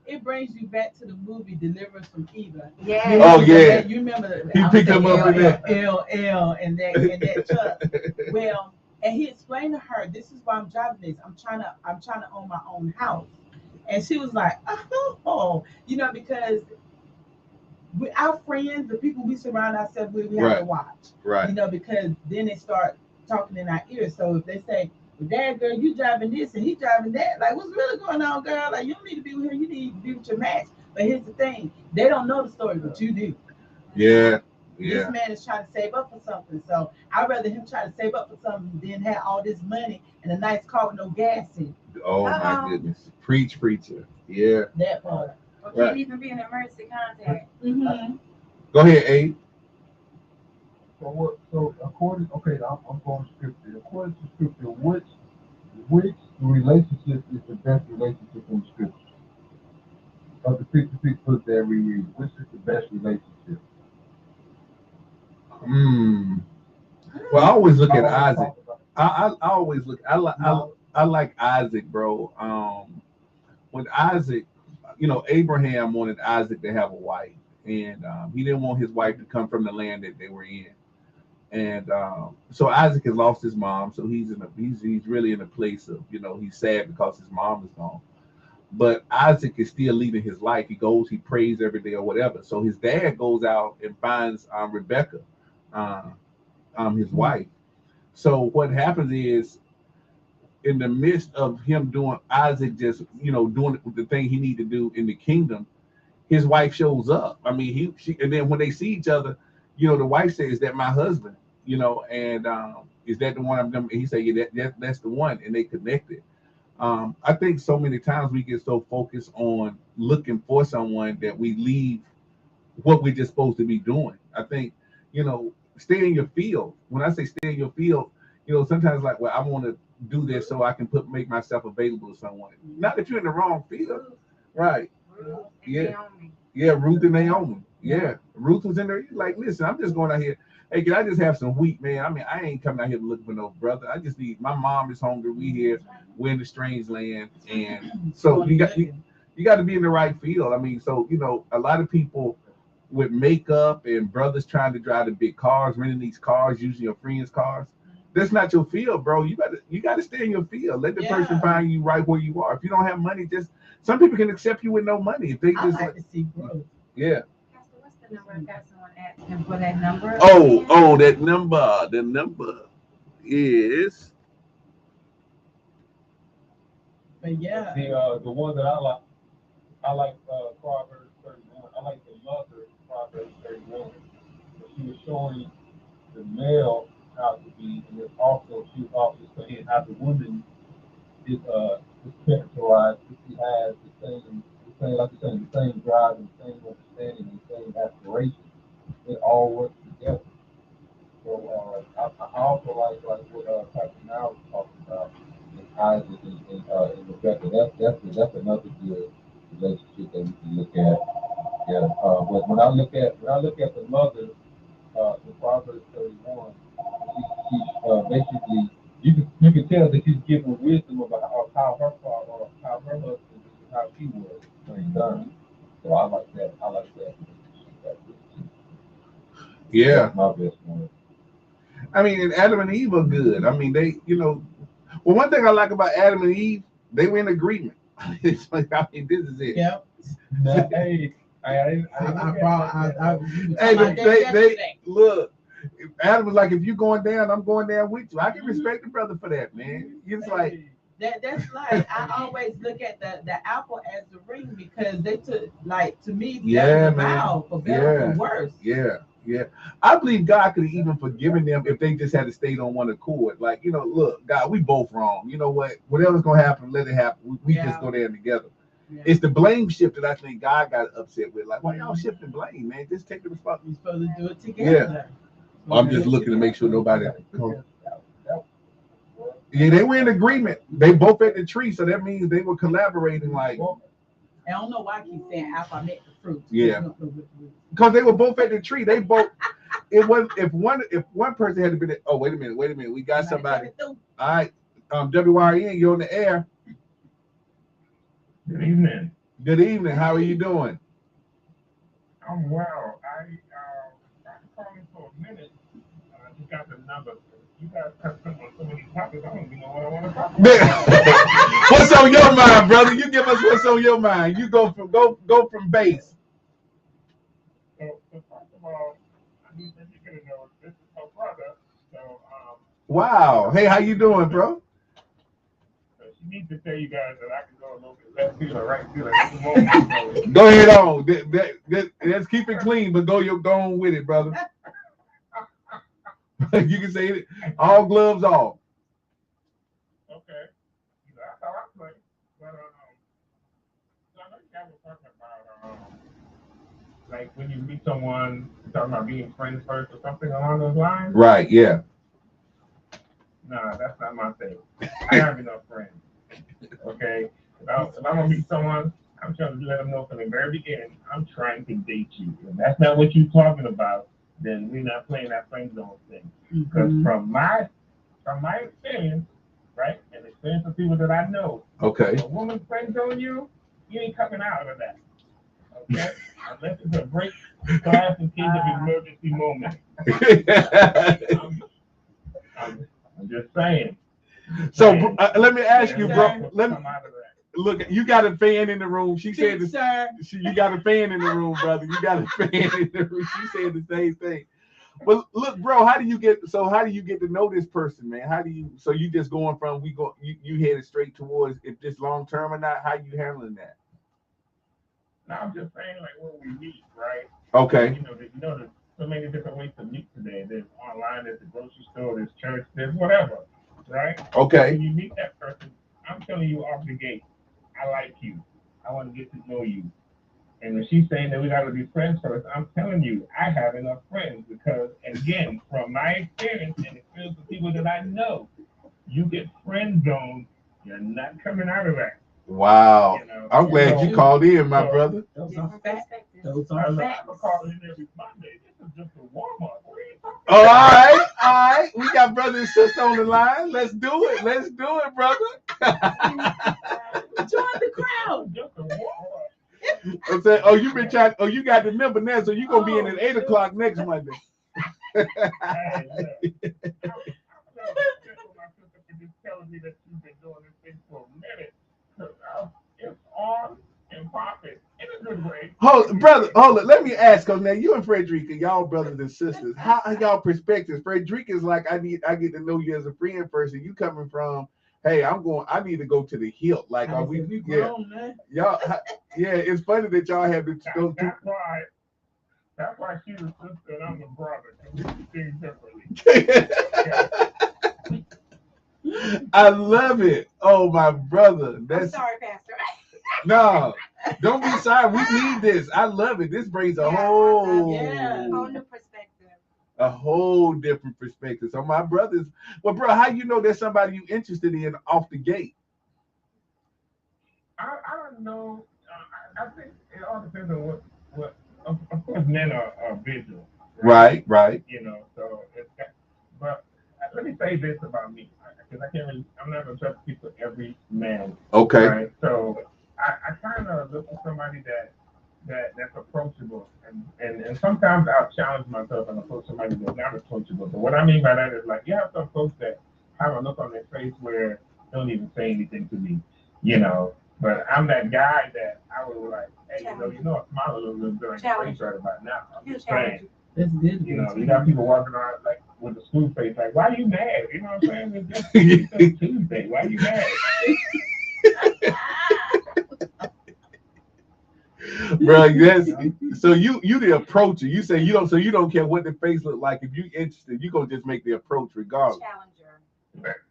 it brings you back to the movie Deliverance from Evil. Yeah. Oh, yeah. You remember He picked him up in that. L and that truck. Well, and he explained to her, "This is why I'm driving this. I'm trying to own my own house." And she was like, "Oh, because our friends, the people we surround ourselves with, we have to watch, Right. because then they start talking in our ears. So if they say, well, Dad, girl, you driving this and he driving that, like, what's really going on, girl? Like, you don't need to be with him, you need to be with your match. But here's the thing, they don't know the story, but you do. Yeah. This man is trying to save up for something. So I'd rather him try to save up for something than have all this money and a nice car with no gas in it. Oh, my goodness. Preach, preacher. Yeah. That part. Or can't even be an emergency contact. Mm-hmm. Go ahead, Abe. So according, okay, I'm going to scripture. According to scripture, which relationship is the best relationship in scripture? Of the 66 books that we read, which is the best relationship? Well, I always look at Isaac. I always look. I like Isaac, bro. When Isaac, Abraham wanted Isaac to have a wife, and he didn't want his wife to come from the land that they were in. And so Isaac has lost his mom, so he's really in a place of he's sad because his mom is gone. But Isaac is still leading his life. He goes, he prays every day or whatever. So his dad goes out and finds Rebecca, his wife. So what happens is, in the midst of him doing Isaac just doing the thing he need to do in the kingdom, his wife shows up. I mean, and then when they see each other, the wife says, "Is that my husband?" And is that the one I'm doing? And he said, "Yeah, that's the one," and they connected. I think so many times we get so focused on looking for someone that we leave what we're just supposed to be doing. I think, stay in your field. When I say stay in your field, sometimes like, well, I want to do this so I can make myself available to someone. Not that you're in the wrong field. Right. Yeah. Yeah, Ruth and Naomi. Yeah. Ruth was in there. Like, listen, I'm just going out here. Hey, can I just have some wheat, man? I mean, I ain't coming out here to look for no brother. I just need, my mom is hungry. We here. We're in the strange land. And so you got to be in the right field. I mean, so, a lot of people with makeup and brothers trying to drive the big cars, renting these cars, using your friends' cars. That's not your field, bro. You got to stay in your field. Let the person find you right where you are. If you don't have money, some people can accept you with no money. If they just like to see growth. Yeah. What's the number? I've got someone asking for that number. Oh, that number. The number is. But yeah. The one that I like Proverbs 31. I like the mother Proverbs 31. She was showing the male how to be, and then also she was also saying how the woman is characterized if she has like you're saying, the same drive and the same understanding and the same aspiration. It all works together. So I also like what Pastor Now was talking about with Isaac and Rebecca. That's another good relationship that we can look at. Yeah. But when I look at the mother, in Proverbs 31, she basically you can tell that she's giving wisdom about how her father or how her husband is, how she was when he done. So I like that. I like that. Yeah. That's my best one. I mean, and Adam and Eve are good. I mean, they, well, one thing I like about Adam and Eve, they were in agreement. It's like, I mean, this is it. Yep. Hey, they look. Adam was like, if you're going down, I'm going down with you. I can respect the brother for that, man. It's like that's like I always look at the apple as the ring because they took like to me yeah, man. Vow for better or for worse. Yeah. I believe God could have even forgiven them if they just had to stay on one accord. Like, look, God, we both wrong. You know what? Whatever's gonna happen, let it happen. We just go there together. Yeah. It's the blame shift that I think God got upset with. Like, why y'all shifting blame, man? Just take the responsibility. You're supposed to do it together. Yeah. I'm just looking to make sure nobody. Yeah, they were in agreement. They both at the tree, so that means they were collaborating. Like, I don't know why I keep saying apple, I meant the fruit. Yeah, because they were both at the tree. They both. It was if one person had been. Oh, wait a minute. We got somebody. All right, WYRN, you're on the air. Good evening. Good evening. How are you doing? I'm well. I calling for a minute. You got the number. You guys touched on so many topics. I don't even know what I want to talk about. What's on your mind, brother? You give us what's on your mind. You go from base. So first of all, I need to get to know this is my brother. So Wow. Hey, how you doing, bro? so she needs to tell you guys that I can go a little bit left field or right field at any moment. So, Go ahead on. Let's keep it clean, but go on with it, brother. You can say it. All gloves off. okay, that's how I play. But so I know you guys were talking about like when you meet someone, you're talking about being friends first or something along those lines. Right, yeah. Nah, that's not my thing. I have enough friends. Okay? If I'm gonna meet someone, I'm trying to let them know from the very beginning, I'm trying to date you. If that's not what you're talking about, then we're not playing that friend zone thing. Because from my experience, right, and the experience of people that I know, Okay. if a woman friend zone you, you ain't coming out of that. Okay? Unless it's a break glass in case of emergency moment. I'm just saying. So let me ask you, bro. Come Let me out of that. look. You got a fan in the room. She said, Big sir. You got a fan in the room, brother. You got a fan in the room. She said the same thing. But look, bro, how do you get to know this person, man? So you just going from you headed straight towards if this long term or not? How you handling that? Now I'm just saying, like when we meet, right? Okay. There's so many different ways to meet today. There's online, there's the grocery store, there's church, there's whatever, right? Okay. When you meet that person, I'm telling you off the gate, I like you. I want to get to know you. And when she's saying that we got to be friends first, I'm telling you, I have enough friends because, again, from my experience and experience with people that I know, you get friend zoned, you're not coming out of that. Wow. I'm glad you called in, my so, brother. Those are facts. Those I are facts. call in every Monday. This is just a warm up. What are you talking Oh, about? all right. We got brother and sister on the line. Let's do it, brother. Join the crowd. Just a warm up. I'm saying, you got the number now, so you're gonna be in at 8 o'clock next Monday. Hey, look. My sister for just telling me that you've been doing this thing for a minute. It's on and popping in a good way. Hold it. Let me ask, cause now you and Frederica, y'all brothers and sisters. How are y'all perspectives? Frederica's like, I get to know you as a friend first, and you coming from, hey, I need to go to the hilt. Like, are we? Yeah, y'all. Yeah, it's funny that y'all have to go to. That's why she's a sister and I'm a brother. We do things differently. I love it. Oh, my brother. I'm sorry, Pastor. No, don't be sorry. We need this. I love it. This brings a whole new perspective. A whole different perspective. So my brothers, well, bro, how you know there's somebody you interested in off the gate? I don't know. I think it all depends on what. Of course, men are visual. Right. So it's got, but let me say this about me, because I'm not going to trust people every man. Okay. Right? So I kind of look for somebody that's approachable. And sometimes I'll challenge myself and approach somebody that's not approachable. But what I mean by that is like, you have some folks that have a look on their face where they don't even say anything to me, But I'm that guy that I would like, hey, I smile a little bit during the face right about now. I'm just saying. That's good. You got people walking around like with a smooth face, like, why are you mad? You know what I'm saying? It's just Tuesday. Why are you mad? Bro, yes. So you the approacher. You say you don't care what the face look like. If you interested, you gonna just make the approach regardless. Challenger.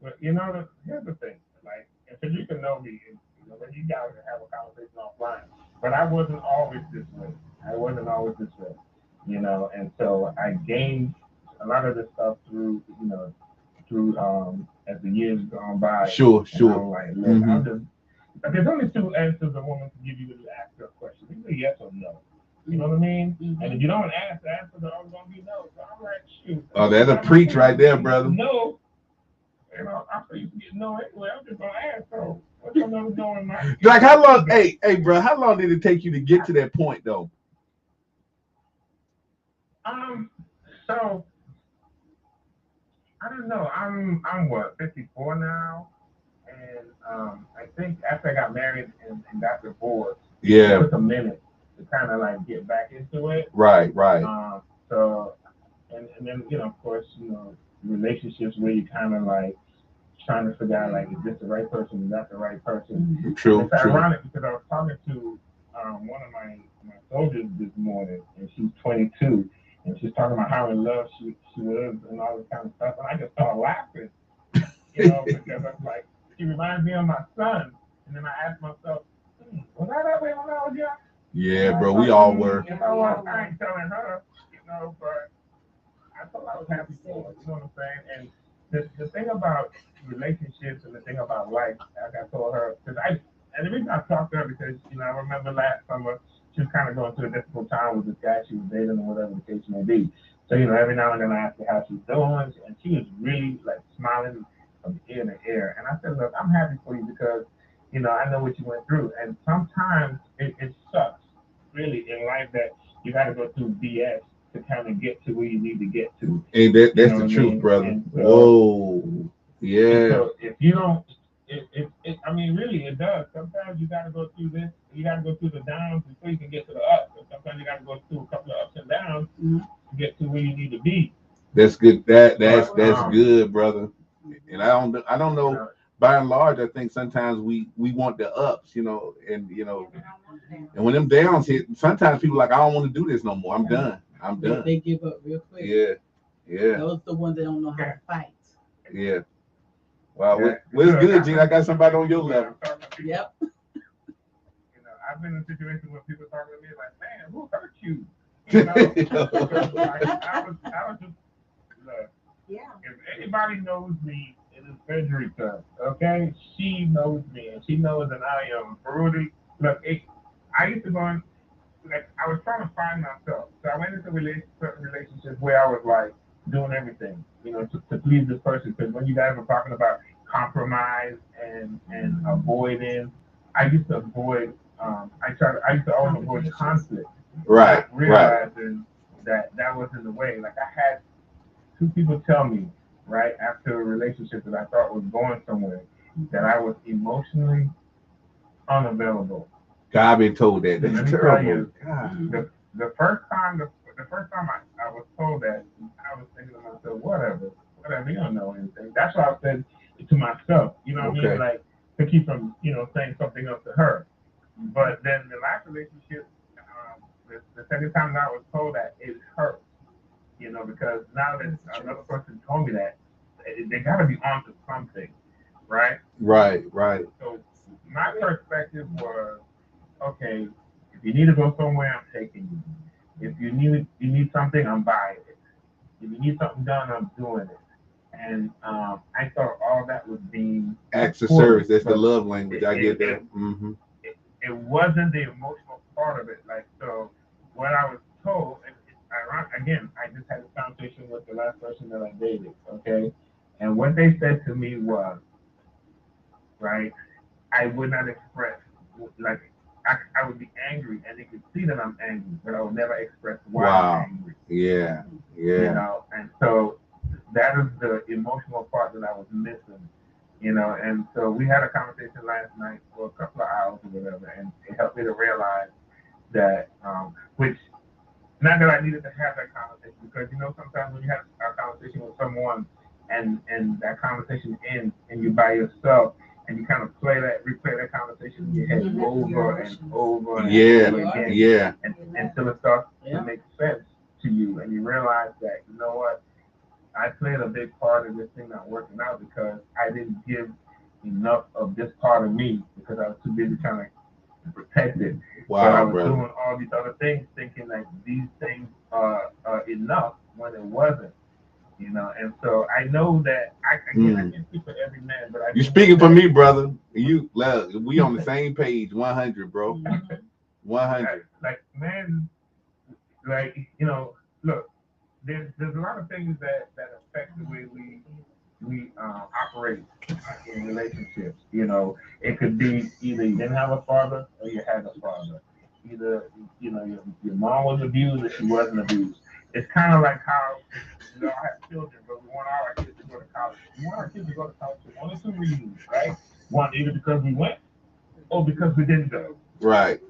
But here's the thing. Like, if you can know me, you guys can have a conversation offline. But I wasn't always this way. And so I gained a lot of this stuff through as the years gone by. Sure. Like, look, there's only two answers a woman can give you when you ask her a question. Either yes or no. You know what I mean? And if you don't ask, the answers are always going to be no. So I'm like, shoot. Oh, that's a preach right there, brother. No. You know, I'm sure you can get no anyway. I'm just gonna ask. So what's another going on? Like how long? Hey, bro, how long did it take you to get to that point though? So I don't know. I'm what 54 now, and I think after I got married and got divorced, it took a minute to kind of like get back into it. Right. So and then of course relationships where you kind of like trying to figure out like is this the right person, is that the right person? True. It's ironic because I was talking to one of my soldiers this morning, and she's 22, and she's talking about how in love she was and all this kind of stuff, and I just started laughing, because I'm like, she reminds me of my son, and then I asked myself, was I that way when I was young? Yeah, bro, we all were. You know what? I ain't telling her, but I thought I was happy for her, you know what I'm saying? And the thing about relationships and the thing about life, like I told her, and the reason I talked to her because, I remember last summer, she was kind of going through a difficult time with this guy she was dating or whatever the case may be. So, every now and then I asked her how she's doing, and she was really like smiling from ear to ear. And I said, look, I'm happy for you because, I know what you went through. And sometimes it sucks, really, in life that you got to go through BS to kind of get to where you need to get to. Hey, that's the truth, brother. So, whoa. Yeah. So if you don't, I mean, really, it does. Sometimes you got to go through this. You got to go through the downs before you can get to the ups. And sometimes you got to go through a couple of ups and downs to get to where you need to be. That's good. That's good, brother. And I don't know. By and large, I think sometimes we want the ups, and and when them downs hit, sometimes people are like, I don't want to do this no more. I'm done. They give up real quick. Yeah. Those are the ones that don't know how to fight. Yeah. Wow. Well, it's good, Gene. I got somebody on your level. Yep. I've been in a situation where people talk to me like, man, who hurt you? I was just, look, if anybody knows me in this Frederica, okay, she knows me, and she knows that I am brutally. Look, I used to go in, like, I was trying to find myself. So I went into certain relationships where I was like doing everything, to please this person. Because when you guys were talking about compromise and avoiding, I used to avoid. I used to always avoid conflict. Right. Not realizing that was in the way. Like I had two people tell me right after a relationship that I thought was going somewhere that I was emotionally unavailable. God been told that. That's terrible. The first time I was told that, I was thinking to myself, whatever, you don't know anything. That's what I said to myself, what I mean? Like to keep from, saying something else to her. But then the last relationship, the second time that I was told that, it hurt, because now that another person told me that, they got to be onto something, right? Right. So my perspective was, okay, if you need to go somewhere, I'm taking you. If you need something, I'm buying it. If you need something done, I'm doing it. And I thought all that was being acts of service. That's the love language. I get that. It wasn't the emotional part of it. Like, so what I was told, again, I just had a conversation with the last person that I dated, okay? And what they said to me was, right, I would not express, like, I would be angry, and they could see that I'm angry, but I would never express why I'm angry. Yeah. And so that is the emotional part that I was missing. And so we had a conversation last night for a couple of hours or whatever, and it helped me to realize that, which, not that I needed to have that conversation, because, sometimes when you have a conversation with someone and that conveation ends and you're by yourself and you kind of replay that conversation in your head over and over and over again. Until it starts to make sense to you and you realize that, you know what, I played a big part in this thing not working out because I didn't give enough of this part of me because I was too busy trying to protect it. Wow, but I was doing all these other things thinking like these things are enough when it wasn't. And so I know that I can't speak for every man, but you're speaking for me, brother. We on the same page, 100, bro. 100. Like man, like look, there's a lot of things that affect the way we operate in relationships. You know, it could be either you didn't have a father or you had a father. Either your mom was abused or she wasn't abused. It's kind of like how we all have children, but we want all our kids to go to college. We want our kids to go to college for one or two reasons, right? One, either because we went or because we didn't go. Right.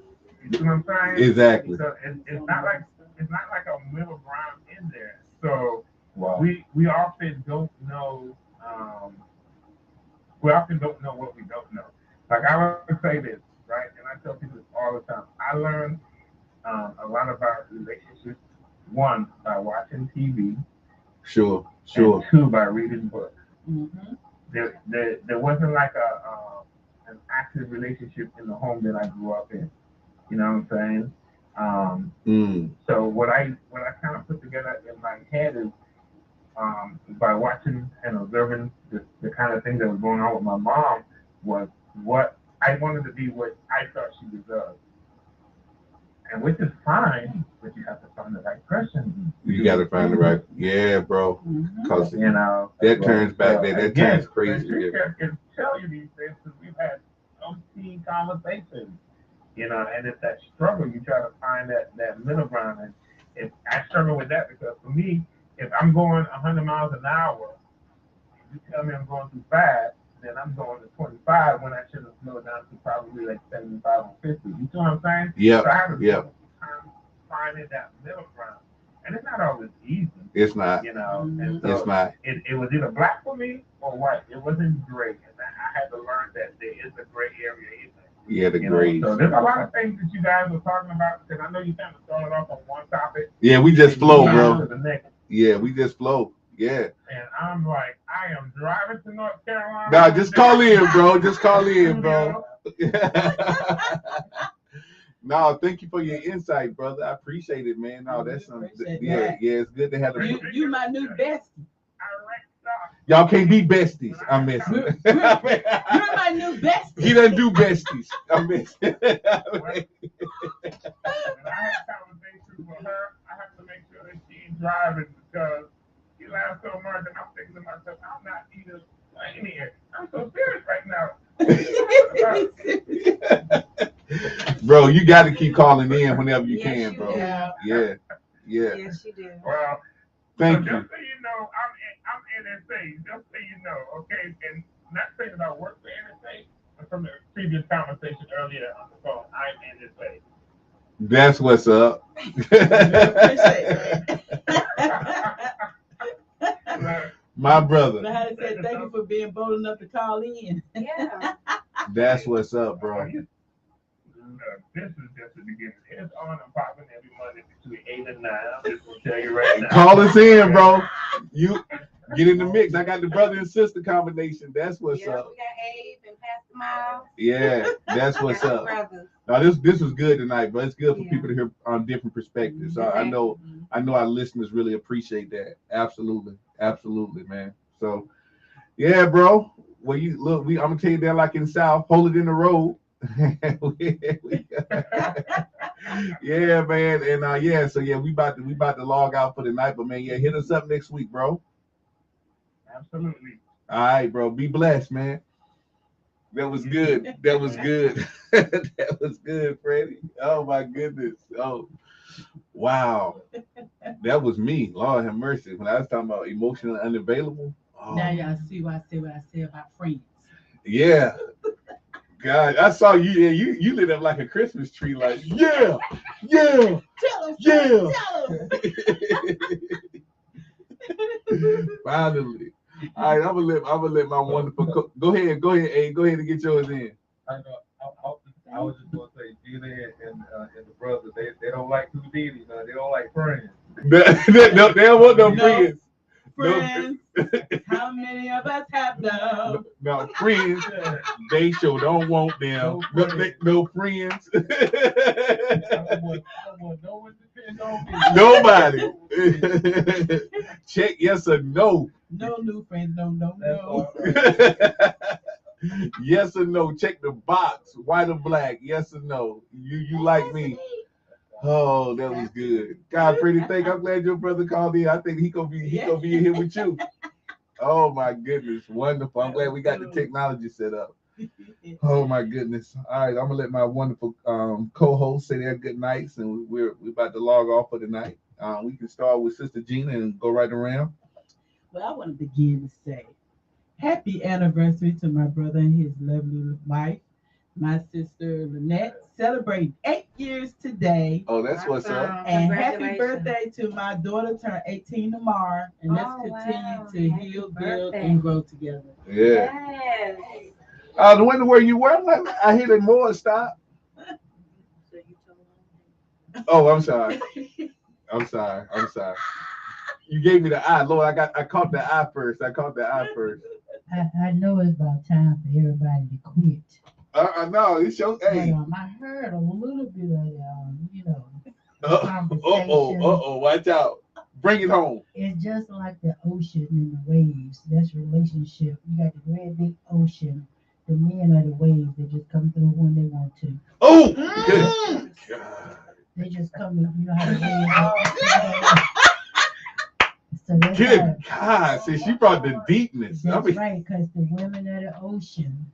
You see what I'm saying? Exactly. So it's not like a middle ground in there. So Wow. we often don't know. We often don't know what we don't know. Like I would say this, right? And I tell people this all the time. I learned a lot about relationships. One, by watching TV. Sure. And two, by reading books. Mm-hmm. There wasn't like an active relationship in the home that I grew up in. You know what I'm saying? So what I kind of put together in my head is by watching and observing the kind of things that was going on with my mom was what I wanted to be, what I thought she deserved. And which is fine, but you have to find the right person. You got to find the right. Yeah, bro. Because that turns back there. That turns crazy. I can tell you these things because we've had umpteen conversations. And it's that struggle. You try to find that middle ground. And if I struggle with that because for me, if I'm going 100 miles an hour, you tell me I'm going too fast, then I'm going to 25 when I should have slowed down to probably like 75 or 50. You see what I'm saying? Yeah. So I have to finding that middle ground. And it's not always easy. It's not. And so it's not. It was either black for me or white. It wasn't gray. And I had to learn that there is a gray area in there. Yeah, the grades. So there's a lot of things that you guys were talking about because I know you kind of started off on one topic. Yeah, we just flow, bro. To the next. Yeah, we just flow. Yeah. And I'm like, I am driving to North Carolina. Nah, just call in, bro. Just call in, bro. No, thank you for your insight, brother. I appreciate it, man. No, that's something. Yeah, it's good to have a. You my new bestie. Y'all can't be besties. I'm messing. You're my new bestie. He doesn't do besties. I'm messing. When I have conversations with her, I have to make sure that she's driving because she laughs so much, and I'm thinking to myself, I'm not even playing here. I'm so serious right now. Bro, you got to keep calling in whenever you can, bro. Yeah. Yes, you do. Well, thank you. Just so you know, I'm NSA. Just so you know, okay? And not saying that I work for NSA, but from the previous conversation earlier on the phone, I'm NSA. That's what's up. My brother. But I said thank you for being bold enough to call in. Yeah. That's what's up, bro. This is just the beginning. It's on and popping every Monday between 8 and 9. I'm just gonna tell you right now. Call us in, bro. You get in the mix. I got the brother and sister combination. That's what's up. We got Abe and Pastor Miles. Yeah, that's what's up. Now this was good tonight, but it's good for people to hear on different perspectives. So I know our listeners really appreciate that. Absolutely, man. So yeah, bro. Well, you look, I'm gonna tell you that like in the South, hold it in the road. Yeah, man, and so we about to log out for the night, but man, hit us up next week, bro. Absolutely. All right, bro. Be blessed, man. That was good. That was good. That was good, Freddie. Oh my goodness. Oh, wow. That was me. Lord have mercy. When I was talking about emotionally unavailable. Oh. Now y'all see why I say what I say about friends. Yeah. God, I saw you. Yeah, you lit up like a Christmas tree. Like, yeah. Tell them, yeah. Tell them. Finally. All right, I'm gonna let my wonderful go ahead, Abe. Go ahead and get yours in. I know. I was just gonna say, Gina and the brothers, they don't like two Diddy, they don't like friends. They don't want no friends. Friends. How many of us have them? No friends. They sure don't want them. No friends. Nobody. Check yes or no. No new friends. No. Yes or no. Check the box. White or black. Yes or no. You like me. Oh, that was good. God, pretty thing. I'm glad your brother called in. I think he gonna be here with you. Oh my goodness, wonderful. I'm glad we got the technology set up. Oh my goodness. All right, I'm gonna let my wonderful co-host say their good nights, and we're about to log off for the night. We can start with Sister Gina and go right around. Well, I want to begin to say happy anniversary to my brother and his lovely wife, my sister Lynette, celebrating 8 years today. Oh, that's what's up. And happy Congratulations. birthday to my daughter, turned 18 tomorrow. And let's Oh, continue wow. to Happy heal, build, birthday. and grow together. Yeah. Yes. The window where you were, I'm like, I hit it more. Stop. So you told him. Oh, I'm sorry. I'm sorry. I'm sorry. You gave me the eye, Lord. I caught the eye first. I caught the eye first. I know it's about time for everybody to quit. No, it's your But hey. I heard a little bit of Watch out. Bring it home. it's just like the ocean and the waves. That's relationship. You got the great big ocean. The men are the waves. They just come through when they want to. Oh, good. God. They just come in, you know how the waves are. So that's Good how, God. See, she brought the deepness. I that's mean, right, because the women of the ocean,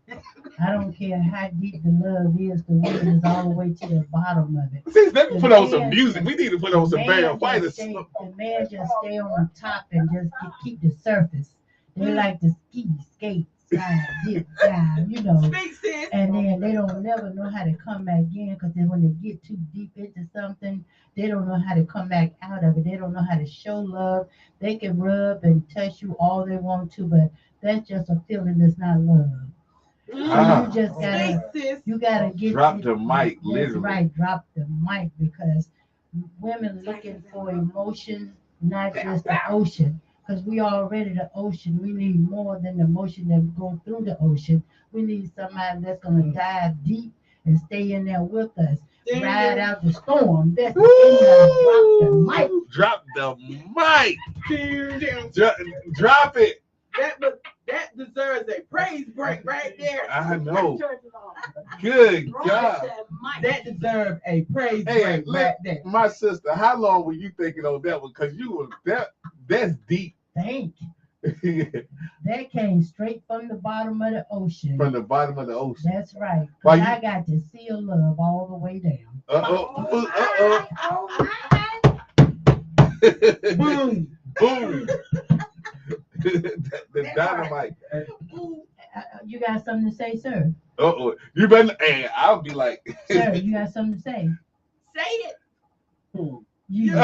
I don't care how deep the love is, the woman is all the way to the bottom of it. see, let me put on some music. We need to put on some Barry White. The man just stay on top and just keep the surface. They like to skate, slide, dip, dive, Speak, sis. and then they don't never know how to come back in because then when they get too deep into something, they don't know how to come back out of it. They don't know how to show love. They can rub and touch you all they want to, but that's just a feeling that's not love. So Ah. you just Speak, gotta sis. you gotta get Drop the mic, That's literally. right, drop the mic because women looking for emotion, not just the ocean. Because we already the ocean. We need more than the emotion that go through the ocean. We need somebody that's gonna dive deep and stay in there with us. There Ride you out the storm. That's the end of it. Drop the mic. go. Drop it. That deserves a praise break right there. I know. Good God. That deserves a praise Hey, break right there. my sister, how long were you thinking on that one? Because you were that's deep. Thank you. That came straight from the bottom of the ocean. From the bottom of the ocean. That's right. Why 'Cause you- I got to seal love all the way down. Boom. Boom. the dynamite. You got something to say, sir? You better, hey, I'll be like, Sir, you got something to say? Say it. You.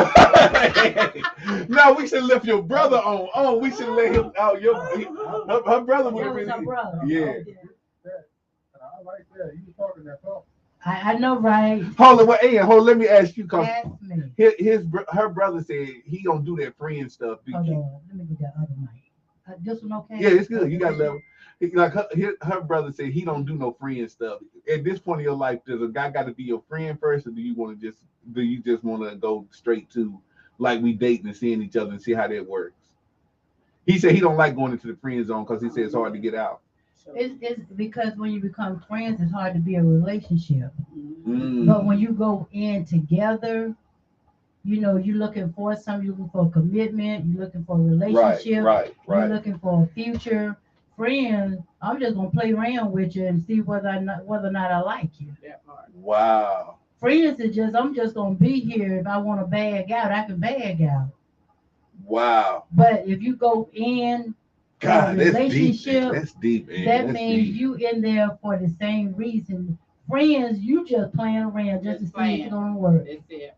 no, we should lift your brother on. Oh, we should let him out. Her brother would That have was been. her brother. Yeah. I like that. You were talking that talk. I know, right? Hold on, let me ask you, cause Ask me. her brother said he don't do that friend stuff. Hold on. Let me get that other mic. This one okay? Yeah, it's good. You got level. Like her brother said he don't do no friend stuff. At this point in your life, does a guy got to be your friend first, or do you just want to go straight to like we dating and seeing each other and see how that works? He said he don't like going into the friend zone because he said it's hard to get out. It's because when you become friends, it's hard to be a relationship. Mm. But when you go in together, you're looking for something, you're looking for a commitment, you're looking for a relationship, you're looking for a future. Friends, I'm just gonna play around with you and see whether or not I like you. That part. Wow. Friends is I'm just gonna be here. If I want to bag out, I can bag out. Wow. But if you go in God, that's deep. relationship, That's deep, man. that That's means deep. you in there for the same reason. Friends, you just playing around just to see if it's gonna work. That's it.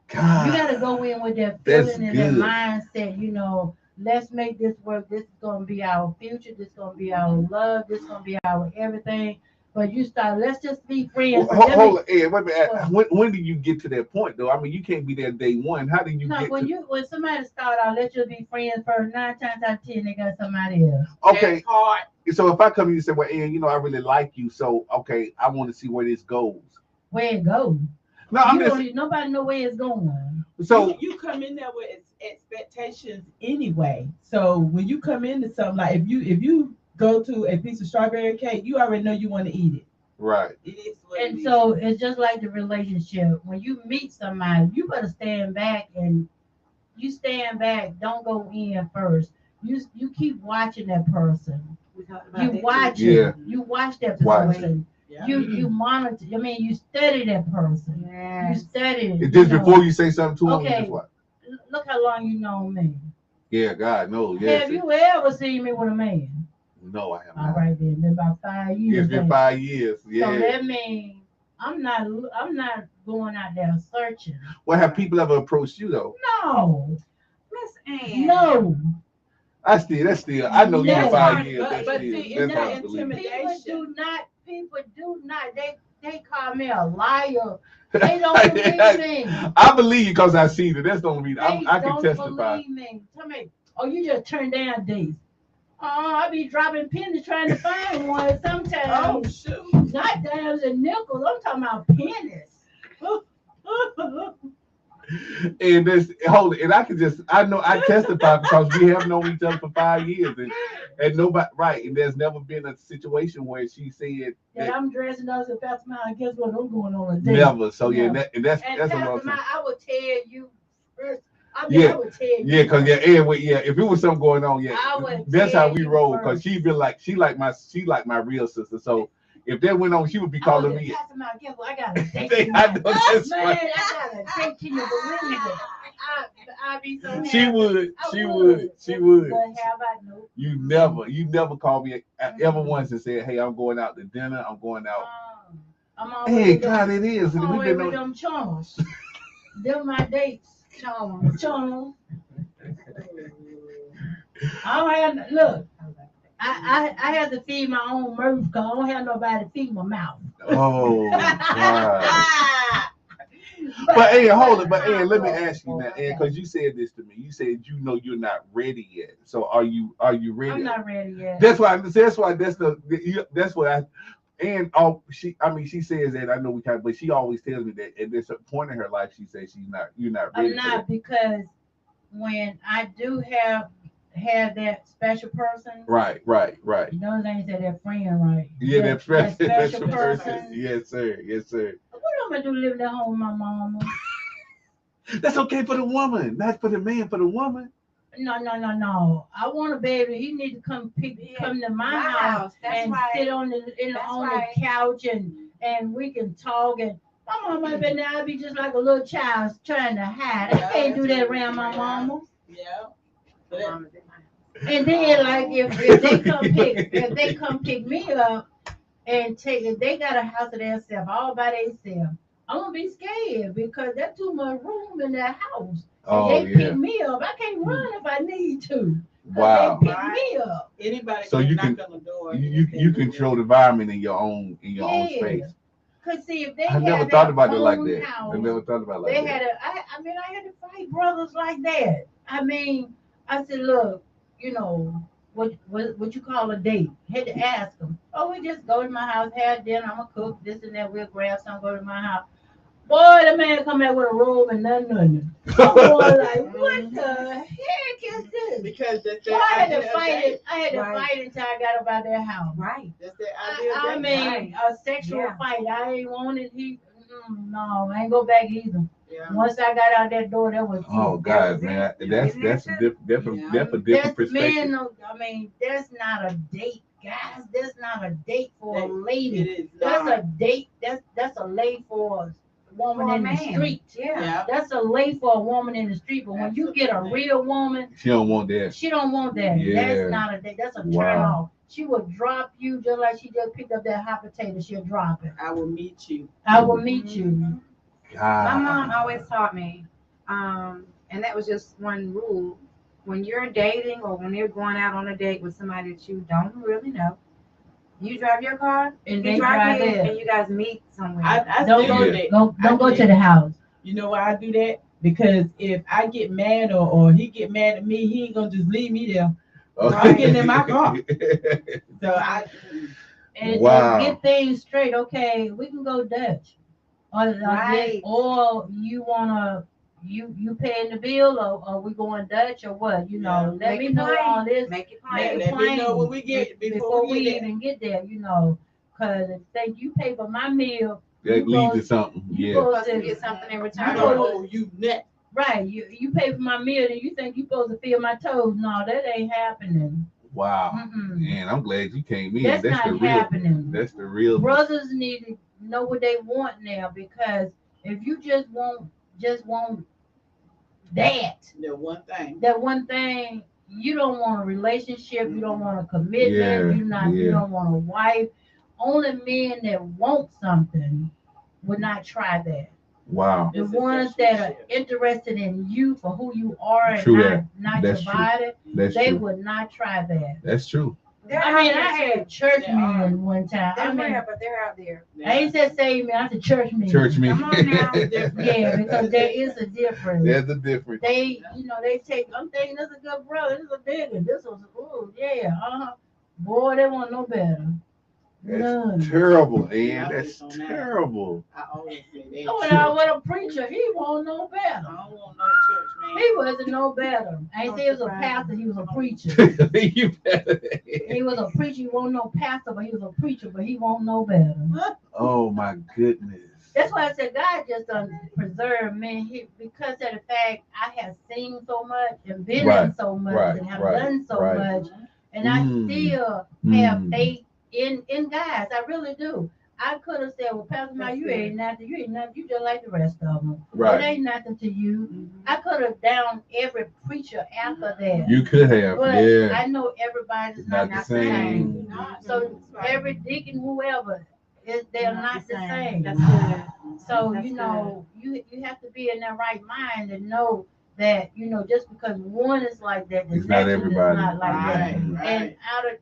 God. You gotta go in with that That's feeling and that good. mindset, let's make this work. This is gonna be our future, this is gonna be our love, this is gonna be our everything. But let's just be friends. Hold on, Ed, wait a minute. When did you get to that point though? I mean, you can't be there day one. How did you No, get when somebody start out, let's just be friends first. 9 times out of 10, they got somebody else. Okay. That part. So if I come to you and say, well, Ed, I really like you, so okay, I want to see where this goes. Where it goes? No, Nobody know where it's going. So you come in there with expectations anyway. So when you come into something, like if you go to a piece of strawberry cake, you already know you want to eat it. right. It is what And it is. so it's just like the relationship. When you meet somebody, you better stand back. Don't go in first. you keep watching that person. We talked about You that watch too. Yeah. it. You watch that Watch person. Yeah. You monitor. I mean, you study that person. You Yes. study it. Just you know. before you say something to him, you Okay. just what? Look how long you know me. Yeah, God knows. Yes. Have you ever seen me with a man? No, I have All not. right then. Been about 5 years. It's been then. 5 years. So Yeah. that means I'm not going out there searching. Well, have people ever approached you though? No. Miss Ann. No. That's still. I know you in No. 5 years. But That's see, still. it's That's not hard to believe. intimidation. People do not. They call me a liar. They don't believe me. I believe you because I seen it. That's the only reason. They I can don't testify. believe me. Tell me, oh, you just turn down dates. Oh, I be dropping pennies trying to find one Oh sometimes. shoot. Not dimes and nickels. I'm talking about pennies. And this hold it, and I know I testify because we have known each other for 5 years, and nobody right, and there's never been a situation where she said That I'm dressing up as Pastor Mine. Guess what? I'm going on a date. never. So yeah, No. and that's And a Pastor long Mine, time. I would tell you first. I Yeah. would tell you. Yeah, because if it was something going on, I would that's how tell we you roll. Because first. she like my real sister. So if that went on, she would be I calling would me. say, Pastor Mine, guess what? I got a date. I know that's Man, right. I got a date. Can you believe it? I'd be so happy. She would. I She would. But have I no? You never called me ever once and said, "Hey, I'm going out to dinner. I'm going out." I'm always Hey, with them- God, it is. I'm We've always been with on. them chums. Them my dates. Chums. I don't have look. I have to feed my own mouth because I don't have nobody to feed my mouth. Oh God. But hey, hold it. But hey, let me ask you now, because you said this to me. You said you know you're not ready yet. So are you ready? I'm not ready yet. That's why that's what I and she says that I know we kind of, but she always tells me that at this point in her life she says you're not ready. I'm not because when I do have that special person. Right. You know what I said, that friend, right? Yeah, that special person. Yes, sir. What am I do living at home with my mama? That's okay for the woman, not for the man. For the woman. No. I want a baby. He need to come to my house That's and right. sit on the right. couch and we can talk. And my mama been there. I be just like a little child trying to hide. I can't do that around my mama. Yeah. And then like if they come pick me up and if they got a house of themselves all by themselves, I'm gonna be scared because there's too much room in that house. Oh, They yeah. pick me up. I can't run if I need to. Wow. They pick me up. Anybody So can you knock can- on the door. You control the environment in your own space. Cause see, if they I never had thought their about it like own that. house, I never thought about it like they that. had I had to fight brothers like that. I mean, I said, look, what you call a date? Had to ask them. Oh, we just go to my house, have dinner. I'm gonna cook this and that. We'll grab some, go to my house. Boy, the man come out with a robe and nothing. I'm going like, what the heck is this? Because that's So I had to idea of fight dating. it. I had to fight until I got up out that house. Right. That's the idea of I dating. mean, a sexual Yeah. fight. I ain't wanted. No, I ain't go back either. Yeah. Once I got out that door, that was Oh it. God, man, that's a different That's perspective. man. No, I mean, that's not a date, guys. That's not a date for a lady. It is That's not. a date. That's a lay for a woman For a in the man. street. Yeah. Yeah. That's a lay for a woman in the street. But when you get a Absolutely. real woman, She don't want that. she don't want that. Yeah. That's not a date. That's a turn Wow. off. She will drop you just like she just picked up that hot potato. She'll drop it. I will meet you. I will meet you. My mom God. always taught me, and that was just one rule. When you're dating or when you're going out on a date with somebody that you don't really know, you drive your car, And you they drive drive his, theirs. and you guys meet somewhere. I Don't still go, do that. don't go to the house. You know why I do that? Because if I get mad or he get mad at me, he ain't gonna just leave me there. I'm getting in my car. So I And Wow. get things straight. Okay, we can go Dutch. Right. Or you wanna you paying the bill or we going Dutch or what? Let Make me it know plain. all this. Make it Make plain. it let me know plain when we get before we get there. even get there, Cause if think you pay for my meal, That you leads go- to something. you Yeah. go Supposed to to get something in I return. go don't to- owe you net. Right. You pay for my meal and you think you supposed to feel my toes. No, that ain't happening. Wow. Mm-mm. Man, I'm glad you came in. That's That's not the real. happening. That's the real. Brothers need to know what they want now, because if you just want that that one thing, you don't want a relationship, you don't want a commitment, Yeah, you yeah. don't want a wife. Only men that want something would not try that. Wow. The ones that are interested in you for who you are and True not that. not That's your true. body, That's they true. would not try that. That's true. They're I out mean, there I too. had church They are. men one time. They're I mean, rare, but they're out there. I ain't said save me, I said church men. Church me. Come on now. Yeah, because there is a difference. There's a difference. They take. I'm thinking this is a good brother. This is a digger. This was, oh yeah, Boy, they want no better. That's None. terrible, Yeah, man. I That's was on that. terrible. I always say that. Oh, and I was a preacher. He won't know I better. don't want no church man. He wasn't no better. I ain't say he was a pastor. He was a preacher. You better. He was a preacher. He won't no pastor, but he was a preacher. But he won't know better. Oh my goodness. That's why I said God just done preserve me. Because of the fact I have seen so much and been Right, in so much right, and have right, done so right. much, and I still have Mm. faith in guys. I really do. I could have said, "Well, Pastor Mike, you ain't nothing. You ain't nothing. You just like the rest of them. Right. It ain't nothing to you." I could have downed every preacher after that. You could have, But yeah. I know everybody's Not not the the same. same. So every deacon, whoever, they're not the same. That's good. So That's you have to be in that right mind and know that just because one is like that, the It's not next one is everybody. not like that. Right, Mhm. right. And out of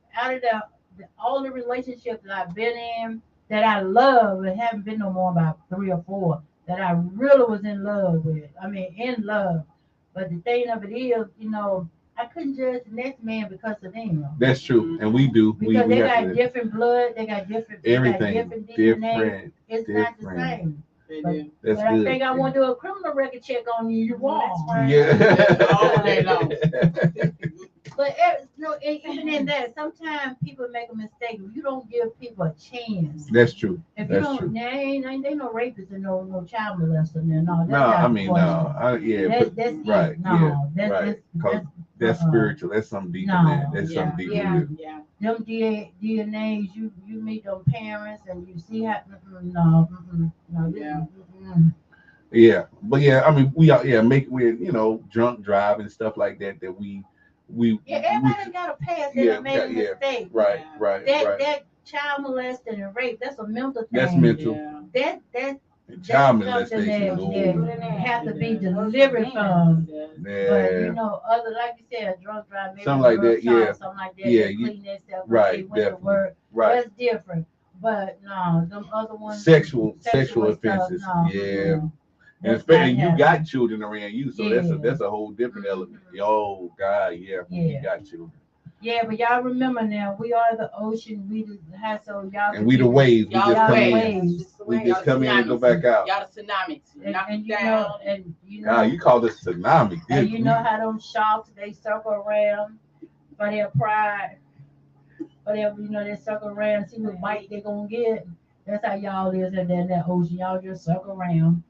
all the relationships that I've been in that I love, and haven't been no more about 3 or 4 that I really was in love with. I mean, in love. But the thing of it is, I couldn't judge the next man because of them. That's true, and we do. Because we they have got to, different blood, they got different everything different DNA. different. It's not the different. same. They But, do. That's but I good. think I want to do a criminal record check on you. You wrong. That's right. Yeah. All day long. But no, even in that, sometimes people make a mistake. You don't give people a chance. That's true. If you That's don't, true. there ain't no rapists and no child molester there. No, that's No, not I the mean question. no. Yeah, That's right. it. No, Yeah, right. Because that's uh-uh. spiritual. That's something deep in No. that. That's Yeah. something deep Yeah. in Yeah. Them DNAs, you meet them parents and you see how. No, no, this Yeah. is. Yeah, but yeah, I mean, we are we're drunk driving stuff like that we Yeah, everybody got a past that yeah, made a yeah, mistake. right, Yeah. right, That right. that child molesting and rape, that's a mental thing. That's mental. Yeah. That Child that's something molestation. that Oh, have to be Yeah. delivered from. Yeah. But yeah, other like you said, a drunk drive, maybe Something like a drug that, yeah. charge, something like that. Yeah, They you- clean themselves, right, they went to definitely. work. right. That's different. But no, them other ones, Sexual stuff, offenses. no, Yeah. no. And That's not especially you happening. got children around you, so Yeah. that's a whole different element. Mhm. Oh God, yeah, when you Yeah. got children. Yeah, but y'all remember now, we are the ocean, we the so y'all. And we the waves, we Y'all just come the in. waves. We just come in and go back out. Y'all the tsunamis. Knock and you you down. know, and God, you call this tsunami. and Good you know grief. how them sharks they circle around for their pride, for their they circle around, see what bite they gonna get. That's how y'all is in that ocean. Y'all just circle around.